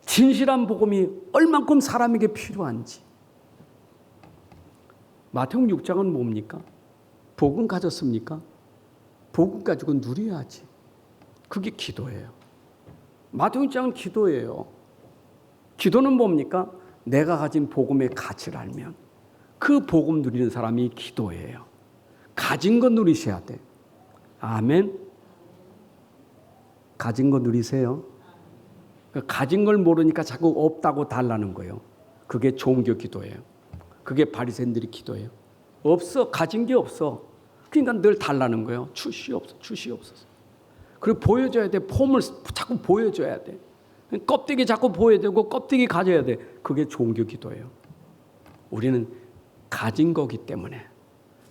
진실한 복음이 얼만큼 사람에게 필요한지. 마태복음 6장은 뭡니까? 복음 가졌습니까? 복음 가지고 누려야지. 그게 기도예요. 마태복음 6장은 기도예요. 기도는 뭡니까? 내가 가진 복음의 가치를 알면 그 복음 누리는 사람이 기도예요. 가진 거 누리셔야 돼. 아멘. 가진 거 누리세요. 가진 걸 모르니까 자꾸 없다고 달라는 거예요. 그게 종교 기도예요. 그게 바리새인들이 기도예요. 없어. 가진 게 없어. 그러니까 늘 달라는 거예요. 주시옵소서. 그리고 보여줘야 돼. 폼을 자꾸 보여줘야 돼. 껍데기 자꾸 보여야 되고 껍데기 가져야 돼. 그게 종교 기도예요. 우리는 가진 거기 때문에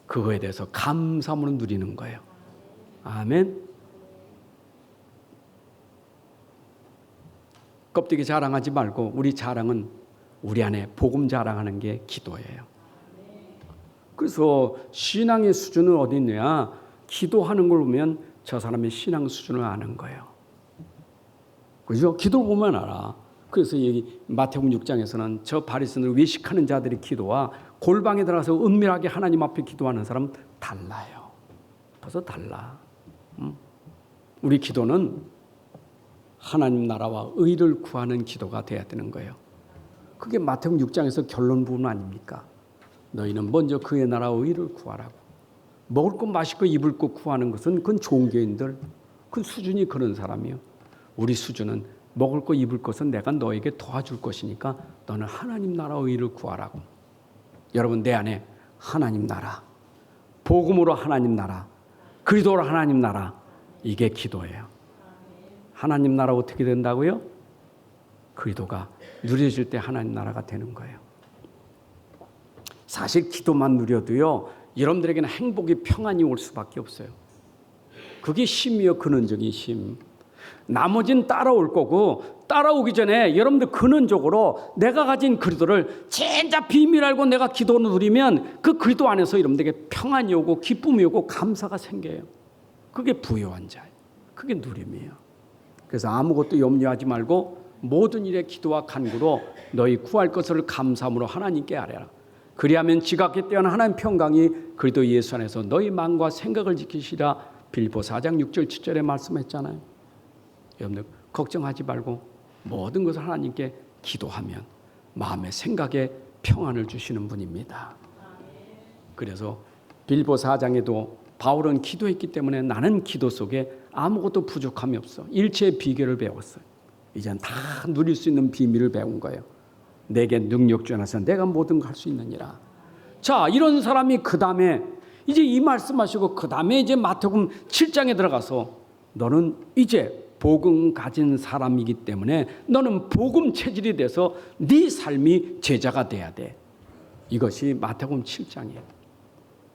그거에 대해서 감사함으로 누리는 거예요. 아멘. 껍데기 자랑하지 말고 우리 자랑은 우리 안에 복음 자랑하는 게 기도예요. 그래서 신앙의 수준은 어디 있냐? 기도하는 걸 보면 저 사람의 신앙 수준을 아는 거예요. 그죠? 기도를 보면 알아. 그래서 여기 마태복음 6장에서는 저 바리새인들 외식하는 자들의 기도와 골방에 들어가서 은밀하게 하나님 앞에 기도하는 사람 달라요. 벌써 달라. 우리 기도는 하나님 나라와 의를 구하는 기도가 돼야 되는 거예요. 그게 마태복음 6장에서 결론 부분 아닙니까? 너희는 먼저 그의 나라와 의를 구하라고. 먹을 것 마실 것 입을 것 구하는 것은 그건 종교인들. 그 수준이 그런 사람이에요. 우리 수준은 먹을 것 입을 것은 내가 너에게 도와줄 것이니까 너는 하나님 나라와 의를 구하라고. 여러분 내 안에 하나님 나라, 복음으로 하나님 나라, 그리스도로 하나님 나라, 이게 기도예요. 하나님 나라 어떻게 된다고요? 그리스도가 누려질 때 하나님 나라가 되는 거예요. 사실 기도만 누려도요, 여러분들에게는 행복이 평안이 올 수밖에 없어요. 그게 힘이요, 근원적인 힘. 나머지는 따라올 거고, 따라오기 전에 여러분들 근원적으로 내가 가진 그리스도를 진짜 비밀 알고 내가 기도를 누리면 그 그리스도 안에서 여러분들에게 평안이 오고 기쁨이 오고 감사가 생겨요. 그게 부요한 자예요. 그게 누림이에요. 그래서 아무것도 염려하지 말고 모든 일에 기도와 간구로 너희 구할 것을 감사함으로 하나님께 아뢰라. 그리하면 지각에 뛰어난 하나님 평강이 그리스도 예수 안에서 너희 마음과 생각을 지키시라 빌립보 4장 6절 7절에 말씀했잖아요. 여러분들 걱정하지 말고 모든 것을 하나님께 기도하면 마음의 생각에 평안을 주시는 분입니다. 그래서 빌립보 4장에도 바울은 기도했기 때문에 나는 기도 속에 아무것도 부족함이 없어. 일체의 비결을 배웠어요. 이젠 다 누릴 수 있는 비밀을 배운 거예요. 내게 능력 주어서 내가 모든 걸 할 수 있느니라. 자, 이런 사람이 그 다음에 이제 이 말씀하시고 그 다음에 이제 마태복음 7장에 들어가서 너는 이제 복음 가진 사람이기 때문에 너는 복음 체질이 돼서 네 삶이 제자가 돼야 돼. 이것이 마태복음 7장이에요.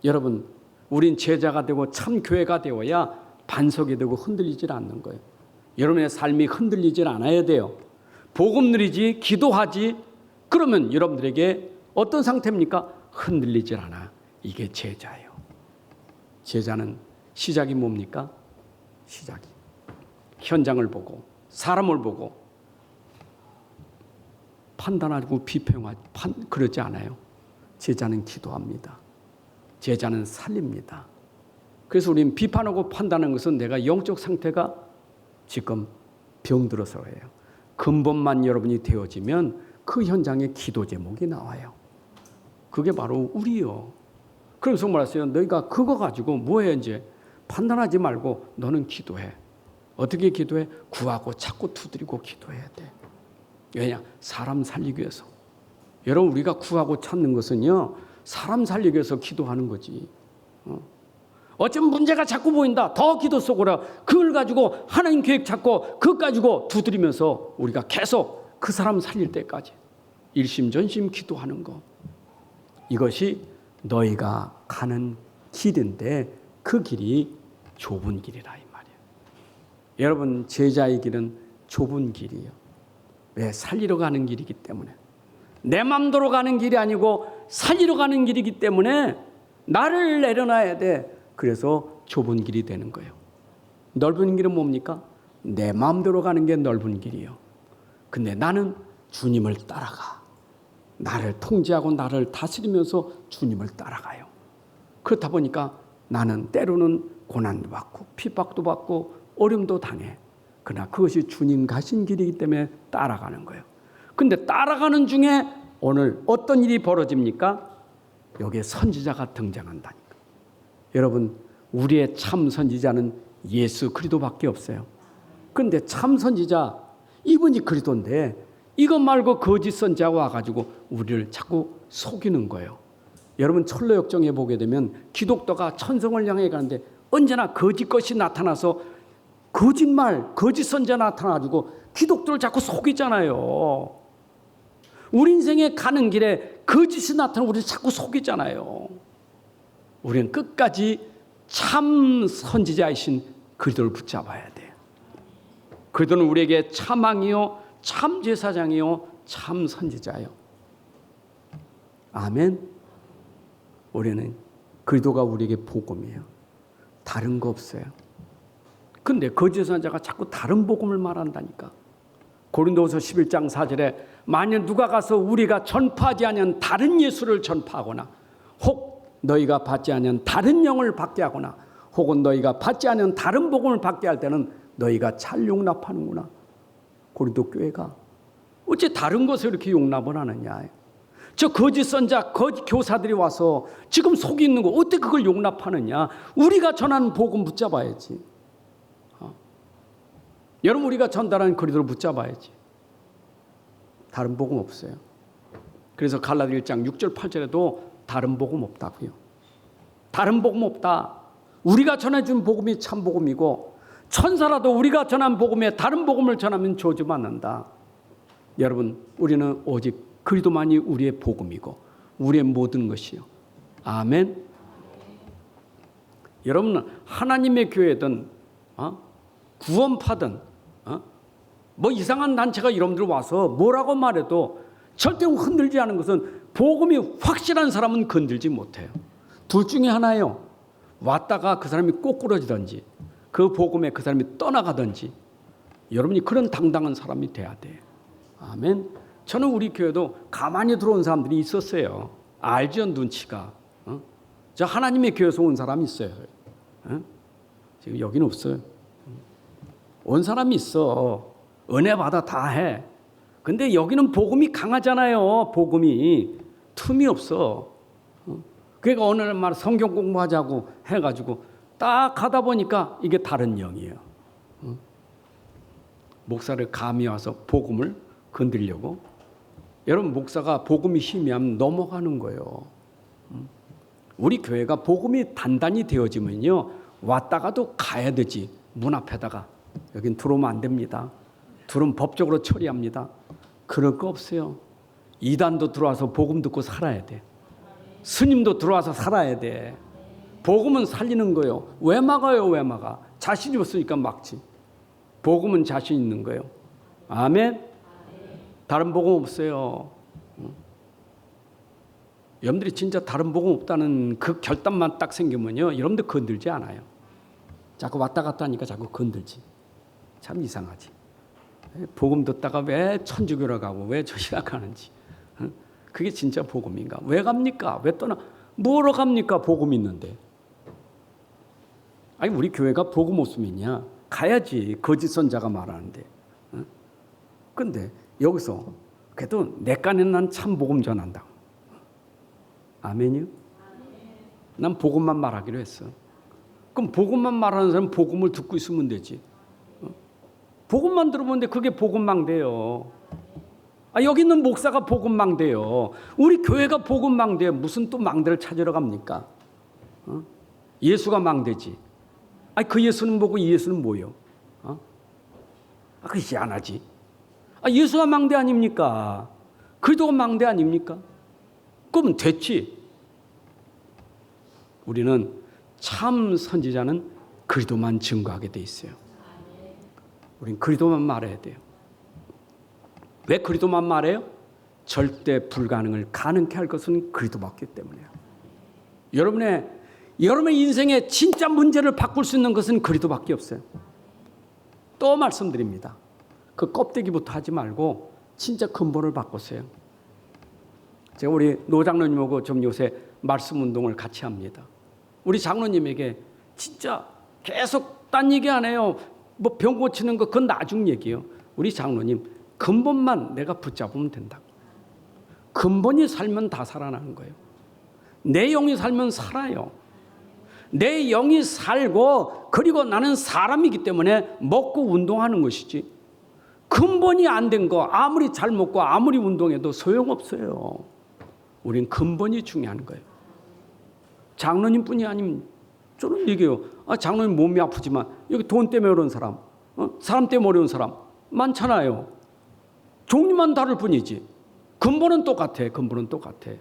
여러분, 우린 제자가 되고 참 교회가 되어야 반석이 되고 흔들리질 않는 거예요. 여러분의 삶이 흔들리질 않아야 돼요. 복음 누리지, 기도하지. 그러면 여러분들에게 어떤 상태입니까? 흔들리질 않아. 이게 제자예요. 제자는 시작이 뭡니까? 시작이 현장을 보고 사람을 보고 판단하고 비평하지 그러지 않아요. 제자는 기도합니다. 제자는 살립니다. 그래서 우리는 비판하고 판단하는 것은 내가 영적 상태가 지금 병들어서예요. 근본만 여러분이 되어지면 그 현장에 기도 제목이 나와요. 그게 바로 우리요. 그래서 말했어요. 너희가 그거 가지고 뭐해 이제 판단하지 말고 너는 기도해. 어떻게 기도해? 구하고 찾고 두드리고 기도해야 돼. 왜냐? 사람 살리기 위해서. 여러분 우리가 구하고 찾는 것은요. 사람 살리기 위해서 기도하는 거지. 어쩌면 문제가 자꾸 보인다. 더 기도 속으로 그걸 가지고 하나님 계획 찾고 그것 가지고 두드리면서 우리가 계속 그 사람 살릴 때까지 일심전심 기도하는 거. 이것이 너희가 가는 길인데 그 길이 좁은 길이라 이 말이에요. 여러분 제자의 길은 좁은 길이에요. 왜? 살리러 가는 길이기 때문에. 내 맘대로 가는 길이 아니고 살리러 가는 길이기 때문에 나를 내려놔야 돼. 그래서 좁은 길이 되는 거예요. 넓은 길은 뭡니까? 내 마음대로 가는 게 넓은 길이에요. 근데 나는 주님을 따라가. 나를 통제하고 나를 다스리면서 주님을 따라가요. 그렇다 보니까 나는 때로는 고난도 받고 핍박도 받고 어려움도 당해. 그러나 그것이 주님 가신 길이기 때문에 따라가는 거예요. 근데 따라가는 중에 오늘 어떤 일이 벌어집니까? 여기에 선지자가 등장한다니까. 여러분 우리의 참 선지자는 예수 그리스도밖에 없어요. 그런데 참 선지자 이분이 그리스도인데 이것 말고 거짓 선지자가 와가지고 우리를 자꾸 속이는 거예요. 여러분 철로역정에 보게 되면 기독교가 천성을 향해 가는데 언제나 거짓 것이 나타나서 거짓말, 거짓 선지자 나타나가지고 기독교를 자꾸 속이잖아요. 우리 인생에 가는 길에 거짓이 나타나고 우리를 자꾸 속이잖아요. 우리는 끝까지 참 선지자이신 그리스도를 붙잡아야 돼요. 그리스도는 우리에게 참 왕이요, 참 제사장이요, 참 선지자요. 아멘. 우리는 그리스도가 우리에게 복음이에요. 다른 거 없어요. 근데 거짓 선지자가 자꾸 다른 복음을 말한다니까. 고린도후서 11장 4절에 만일 누가 가서 우리가 전파하지 않은 다른 예수를 전파하거나 혹 너희가 받지 않은 다른 영을 받게 하거나 혹은 너희가 받지 않은 다른 복음을 받게 할 때는 너희가 잘 용납하는구나. 고린도 교회가 어째 다른 것을 이렇게 용납을 하느냐. 저 거짓 선자, 거짓 교사들이 와서 지금 속이 있는 거 어떻게 그걸 용납하느냐. 우리가 전하는 복음 붙잡아야지. 여러분 우리가 전달하는 그리스도를 붙잡아야지. 다른 복음 없어요. 그래서 갈라디아 1장 6절 8절에도 다른 복음 없다고요. 다른 복음 없다. 우리가 전해준 복음이 참 복음이고 천사라도 우리가 전한 복음에 다른 복음을 전하면 저주받는다. 여러분 우리는 오직 그리스도만이 우리의 복음이고 우리의 모든 것이요. 아멘. 여러분 하나님의 교회든 구원파든 뭐 이상한 단체가 여러분들 와서 뭐라고 말해도 절대 흔들지 않은 것은 복음이 확실한 사람은 건들지 못해요. 둘 중에 하나예요. 왔다가 그 사람이 꼬꾸러지든지 그 복음에 그 사람이 떠나가든지 여러분이 그런 당당한 사람이 돼야 돼. 아멘. 저는 우리 교회도 가만히 들어온 사람들이 있었어요. 알죠 눈치가. 저 하나님의 교회에서 온 사람이 있어요. 지금 여기는 없어요. 온 사람이 있어. 은혜 받아 다 해. 근데 여기는 복음이 강하잖아요. 복음이 틈이 없어. 그러니까 어느 날 성경 공부하자고 해가지고 딱 가다 보니까 이게 다른 영이에요. 목사를 감히 와서 복음을 건드리려고. 여러분, 목사가 복음이 희미하면 넘어가는 거예요. 우리 교회가 복음이 단단히 되어지면요, 왔다가도 가야 되지. 문 앞에다가 여긴 들어오면 안 됩니다. 들어오면 법적으로 처리합니다. 그럴 거 없어요. 이단도 들어와서 복음 듣고 살아야 돼. 스님도 들어와서 살아야 돼. 복음은 살리는 거예요. 왜 막아요? 왜 막아? 자신이 없으니까 막지. 복음은 자신 있는 거예요. 아멘. 다른 복음 없어요. 여러분들이 진짜 다른 복음 없다는 그 결단만 딱 생기면요, 여러분들 건들지 않아요. 자꾸 왔다 갔다 하니까 자꾸 건들지. 참 이상하지. 복음 듣다가 왜 천주교로 가고 왜 저시가 가는지. 그게 진짜 복음인가? 왜 갑니까? 왜 떠나? 뭐로 갑니까? 복음 있는데. 아니, 우리 교회가 복음 없으면야 가야지. 거짓 선자가 말하는데. 근데 여기서 그래도 내 깐에 난 참 복음 전한다. 아멘이요? 난 복음만 말하기로 했어. 그럼 복음만 말하는 사람은 복음을 듣고 있으면 되지. 복음만 들으면 돼. 그게 복음망대요. 여기 있는 목사가 복음망대요. 우리 교회가 복음망대요. 무슨 또 망대를 찾으러 갑니까? 예수가 망대지. 그 예수는 뭐고 이 예수는 뭐요? 그게 희한하지. 예수가 망대 아닙니까? 그리스도가 망대 아닙니까? 그러면 됐지. 우리는 참 선지자는 그리스도만 증거하게 돼 있어요. 우린 그리스도만 말해야 돼요. 왜 그리스도만 말해요? 절대 불가능을 가능케 할 것은 그리스도밖에 때문에요. 여러분의 인생의 진짜 문제를 바꿀 수 있는 것은 그리스도밖에 없어요. 또 말씀드립니다. 그 껍데기부터 하지 말고 진짜 근본을 바꾸세요. 제가 우리 노 장로님하고 좀 요새 말씀 운동을 같이 합니다. 우리 장로님에게 진짜 계속 딴 얘기 안 해요. 뭐 병 고치는 거 그건 나중 얘기예요. 우리 장로님 근본만 내가 붙잡으면 된다고. 근본이 살면 다 살아나는 거예요. 내 영이 살면 살아요. 내 영이 살고 그리고 나는 사람이기 때문에 먹고 운동하는 것이지. 근본이 안 된 거 아무리 잘 먹고 아무리 운동해도 소용없어요. 우린 근본이 중요한 거예요. 장로님뿐이 아니면 저는 얘기해요. 장로님 몸이 아프지만 여기 돈 때문에 어려운 사람, 사람 때문에 어려운 사람 많잖아요. 종류만 다를 뿐이지. 근본은 똑같아. 근본은 똑같아.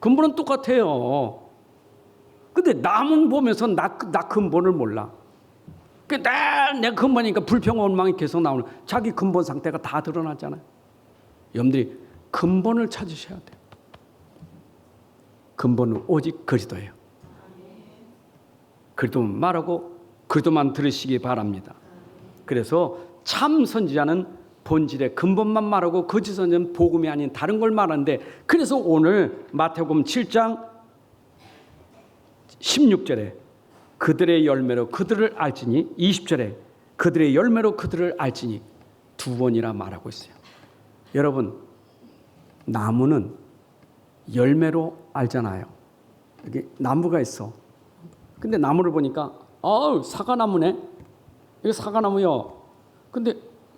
근본은 똑같아요. 근데 남은 보면서 나 근본을 몰라. 내 근본이니까 불평 원망이 계속 나오는 자기 근본 상태가 다 드러나잖아요. 여러분들이 근본을 찾으셔야 돼요. 근본은 오직 그리스도예요. 그리스도만 말하고 그리스도만 들으시기 바랍니다. 그래서 참 선지자는 본질의 근본만 말하고 거짓 선지자는 복음이 아닌 다른 걸 말하는데, 그래서 오늘 마태복음 7장 16절에 그들의 열매로 그들을 알지니, 20절에 그들의 열매로 그들을 알지니 두 번이나 말하고 있어요. 여러분, 나무는 열매로 알잖아요. 여기 나무가 있어. 근데 나무를 보니까 사과나무네. 이거 사과나무요. 근데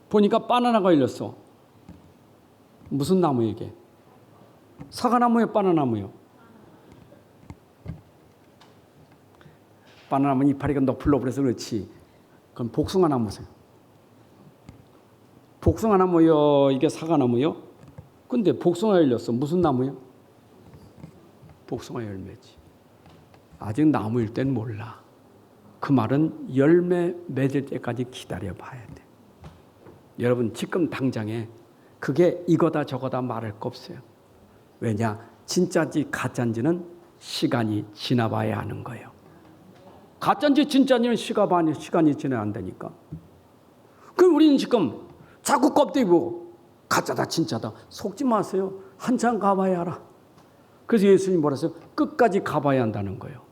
보니까 바나나가 열렸어. 무슨 나무예요 이게? 사과나무예요, 바나나무요? 바나나무는 이파리가 너플너플해서 그렇지. 그건 복숭아나무세요. 복숭아나무요, 이게 사과나무요? 근데 복숭아 열렸어. 무슨 나무요? 복숭아 열매지. 아직 나무일 땐 몰라. 그 말은 열매 맺을 때까지 기다려 봐야 돼. 여러분, 지금 당장에 그게 이거다 저거다 말할 거 없어요. 왜냐? 진짜인지 가짜인지는 시간이 지나봐야 하는 거예요. 가짜인지 진짜인지는 시간이 지나야 한다니까. 그럼 우리는 지금 자꾸 껍데기 보고 가짜다 진짜다 속지 마세요. 한참 가봐야 알아. 그래서 예수님이 뭐라 했어요? 끝까지 가봐야 한다는 거예요.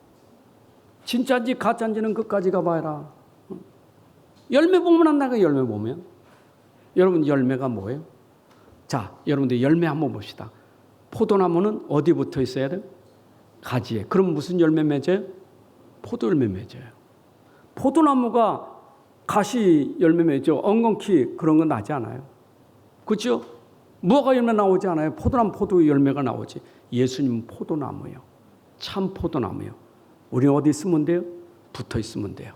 진짜인지 가짜인지는 끝까지 가봐라. 열매 보면 안다가 열매 보면. 여러분 열매가 뭐예요? 자, 여러분들 열매 한번 봅시다. 포도나무는 어디 붙어 있어야 돼요? 가지에. 그럼 무슨 열매 맺어요? 포도 열매 맺어요. 포도나무가 가시 열매 맺죠. 엉겅퀴 그런 건 나지 않아요. 그렇죠? 무화과 열매 나오지 않아요. 포도나무 포도 열매가 나오지. 예수님은 포도나무예요. 참 포도나무예요. 우리는 어디 있으면 돼요? 붙어 있으면 돼요.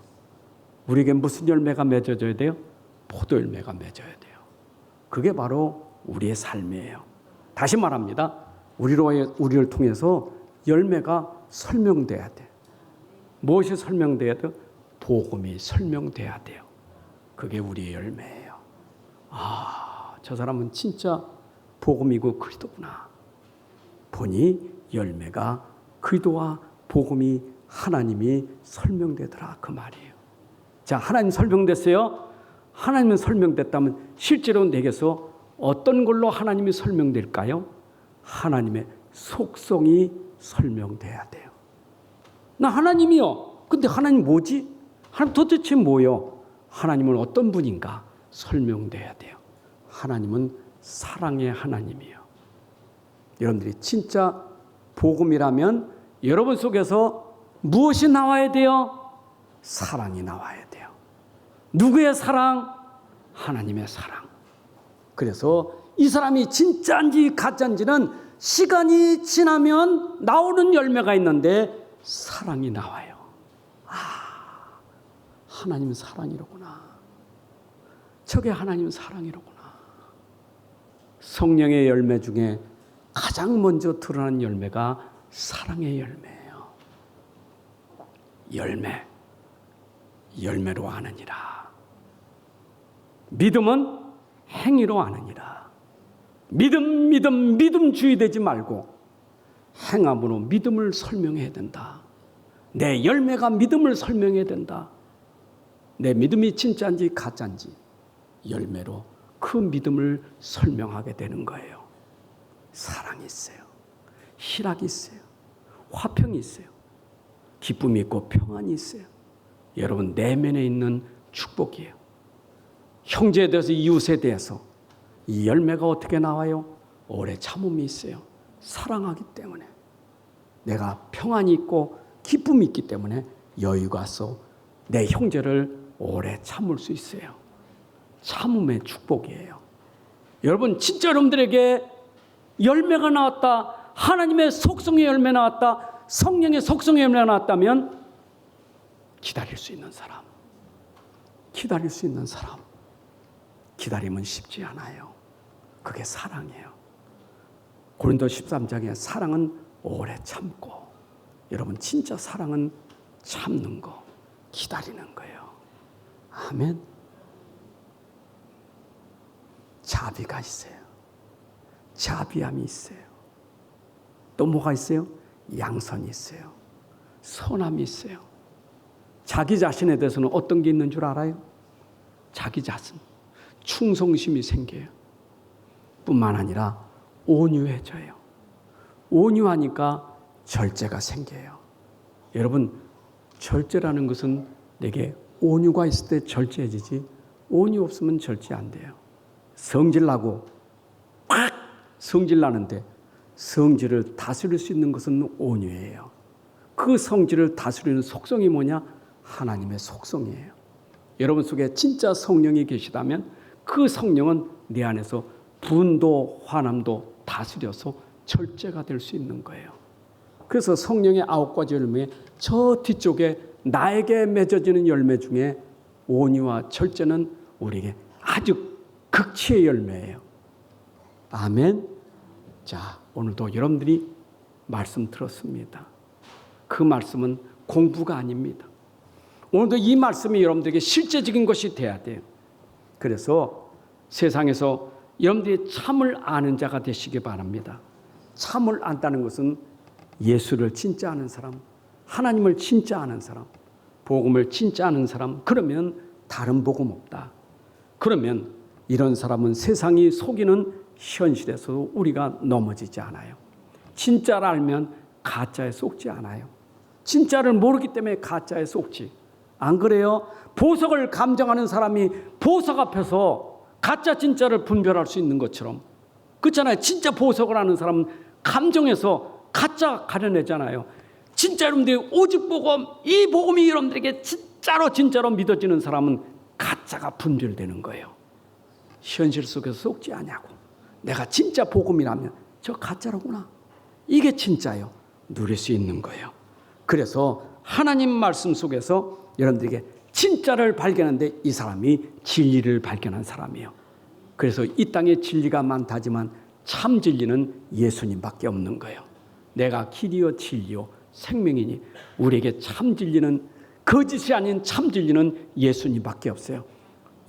우리에게 무슨 열매가 맺어져야 돼요? 포도 열매가 맺어야 돼요. 그게 바로 우리의 삶이에요. 다시 말합니다. 우리를 통해서 열매가 설명돼야 돼요. 무엇이 설명돼야 돼요? 복음이 설명돼야 돼요. 그게 우리의 열매예요. 아, 저 사람은 진짜 복음이고 그리스도구나. 보니 열매가 그리스도와 복음이 하나님이 설명되더라 그 말이에요. 자, 하나님 설명됐어요. 하나님은 설명됐다면 실제로 내게서 어떤 걸로 하나님이 설명될까요? 하나님의 속성이 설명돼야 돼요. 나 하나님이요. 근데 하나님 뭐지? 하나님 도대체 뭐요? 하나님은 어떤 분인가? 설명돼야 돼요. 하나님은 사랑의 하나님이에요. 여러분들이 진짜 복음이라면 여러분 속에서 무엇이 나와야 돼요? 사랑이 나와야 돼요. 누구의 사랑? 하나님의 사랑. 그래서 이 사람이 진짜인지 가짜인지는 시간이 지나면 나오는 열매가 있는데 사랑이 나와요. 아, 하나님은 사랑이로구나. 저게 하나님은 사랑이로구나. 성령의 열매 중에 가장 먼저 드러나는 열매가 사랑의 열매예요. 열매로 아느니라. 믿음은 행위로 아느니라. 믿음 주의되지 말고 행함으로 믿음을 설명해야 된다. 내 열매가 믿음을 설명해야 된다. 내 믿음이 진짜인지 가짜인지 열매로 그 믿음을 설명하게 되는 거예요. 사랑이 있어요. 희락이 있어요. 화평이 있어요. 기쁨이 있고 평안이 있어요. 여러분 내면에 있는 축복이에요. 형제에 대해서 이웃에 대해서 이 열매가 어떻게 나와요? 오래 참음이 있어요. 사랑하기 때문에. 내가 평안이 있고 기쁨이 있기 때문에 여유가 있어 내 형제를 오래 참을 수 있어요. 참음의 축복이에요. 여러분 진짜 여러분들에게 열매가 나왔다. 하나님의 속성의 열매 나왔다. 성령의 속성의 열매가 나왔다면 기다릴 수 있는 사람. 기다릴 수 있는 사람. 기다림은 쉽지 않아요. 그게 사랑이에요. 고린도 13장에 사랑은 오래 참고, 여러분 진짜 사랑은 참는 거, 기다리는 거예요. 아멘. 자비가 있어요. 자비함이 있어요. 또 뭐가 있어요? 양선이 있어요. 선함이 있어요. 자기 자신에 대해서는 어떤 게 있는 줄 알아요? 자기 자신. 충성심이 생겨요. 뿐만 아니라 온유해져요. 온유하니까 절제가 생겨요. 여러분 절제라는 것은 내게 온유가 있을 때 절제해지지 온유 없으면 절제 안 돼요. 성질나고 팍 성질나는데 성질을 다스릴 수 있는 것은 온유예요. 그 성질을 다스리는 속성이 뭐냐? 하나님의 속성이에요. 여러분 속에 진짜 성령이 계시다면 그 성령은 내 안에서 분도 화남도 다스려서 절제가 될 수 있는 거예요. 그래서 성령의 9가지 열매 저 뒤쪽에 나에게 맺어지는 열매 중에 온유와 절제는 우리에게 아주 극치의 열매예요. 아멘. 자, 오늘도 여러분들이 말씀 들었습니다. 그 말씀은 공부가 아닙니다. 오늘도 이 말씀이 여러분들에게 실제적인 것이 돼야 돼요. 그래서 세상에서 여러분들이 참을 아는 자가 되시기 바랍니다. 참을 안다는 것은 예수를 진짜 아는 사람, 하나님을 진짜 아는 사람, 복음을 진짜 아는 사람, 그러면 다른 복음 없다. 그러면 이런 사람은 세상이 속이는 현실에서 우리가 넘어지지 않아요. 진짜를 알면 가짜에 속지 않아요. 진짜를 모르기 때문에 가짜에 속지. 안 그래요? 보석을 감정하는 사람이 보석 앞에서 가짜 진짜를 분별할 수 있는 것처럼, 그렇잖아요. 진짜 보석을 아는 사람은 감정에서 가짜 가려내잖아요. 진짜 여러분들이 오직 복음, 이 복음이 여러분들에게 진짜로 믿어지는 사람은 가짜가 분별되는 거예요. 현실 속에서 속지 않냐고. 내가 진짜 복음이라면 저 가짜로구나, 이게 진짜요. 누릴 수 있는 거예요. 그래서 하나님 말씀 속에서 여러분들에게 진짜를 발견하는데 이 사람이 진리를 발견한 사람이에요. 그래서 이 땅에 진리가 많다지만 참 진리는 예수님밖에 없는 거예요. 내가 길이요 진리요 생명이니 우리에게 참 진리는, 거짓이 아닌 참 진리는 예수님밖에 없어요.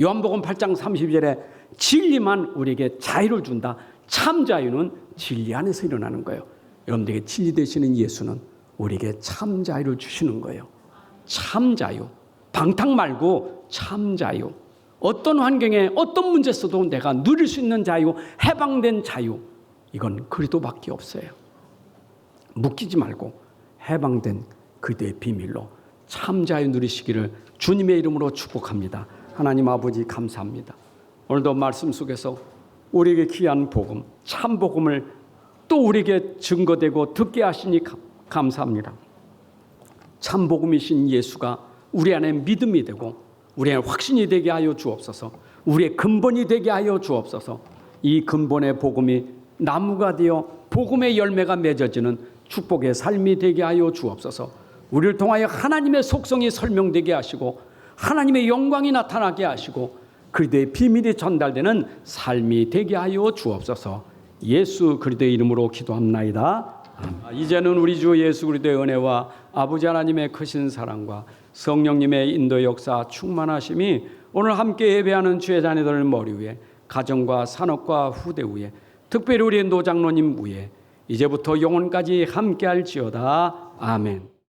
요한복음 8장 32절에 진리만 우리에게 자유를 준다. 참 자유는 진리 안에서 일어나는 거예요. 여러분들에게 진리 되시는 예수는 우리에게 참 자유를 주시는 거예요. 참 자유. 방탕 말고 참 자유. 어떤 환경에 어떤 문제 써도 내가 누릴 수 있는 자유, 해방된 자유. 이건 그리스도밖에 없어요. 묶이지 말고 해방된 그리스도의 비밀로 참 자유 누리시기를 주님의 이름으로 축복합니다. 하나님 아버지 감사합니다. 오늘도 말씀 속에서 우리에게 귀한 복음, 참 복음을 또 우리에게 증거되고 듣게 하시니 감사합니다. 참 복음이신 예수가 우리 안에 믿음이 되고 우리 안에 확신이 되게 하여 주옵소서. 우리의 근본이 되게 하여 주옵소서. 이 근본의 복음이 나무가 되어 복음의 열매가 맺어지는 축복의 삶이 되게 하여 주옵소서. 우리를 통하여 하나님의 속성이 설명되게 하시고 하나님의 영광이 나타나게 하시고 그리스도의 비밀이 전달되는 삶이 되게 하여 주옵소서. 예수 그리스도의 이름으로 기도합나이다. 아멘. 이제는 우리 주 예수 그리스도의 은혜와 아버지 하나님의 크신 사랑과 성령님의 인도 역사 충만하심이 오늘 함께 예배하는 주의 자녀들 머리 위에, 가정과 산업과 후대 위에, 특별히 우리 노장로님 위에 이제부터 영원까지 함께할지어다. 아멘.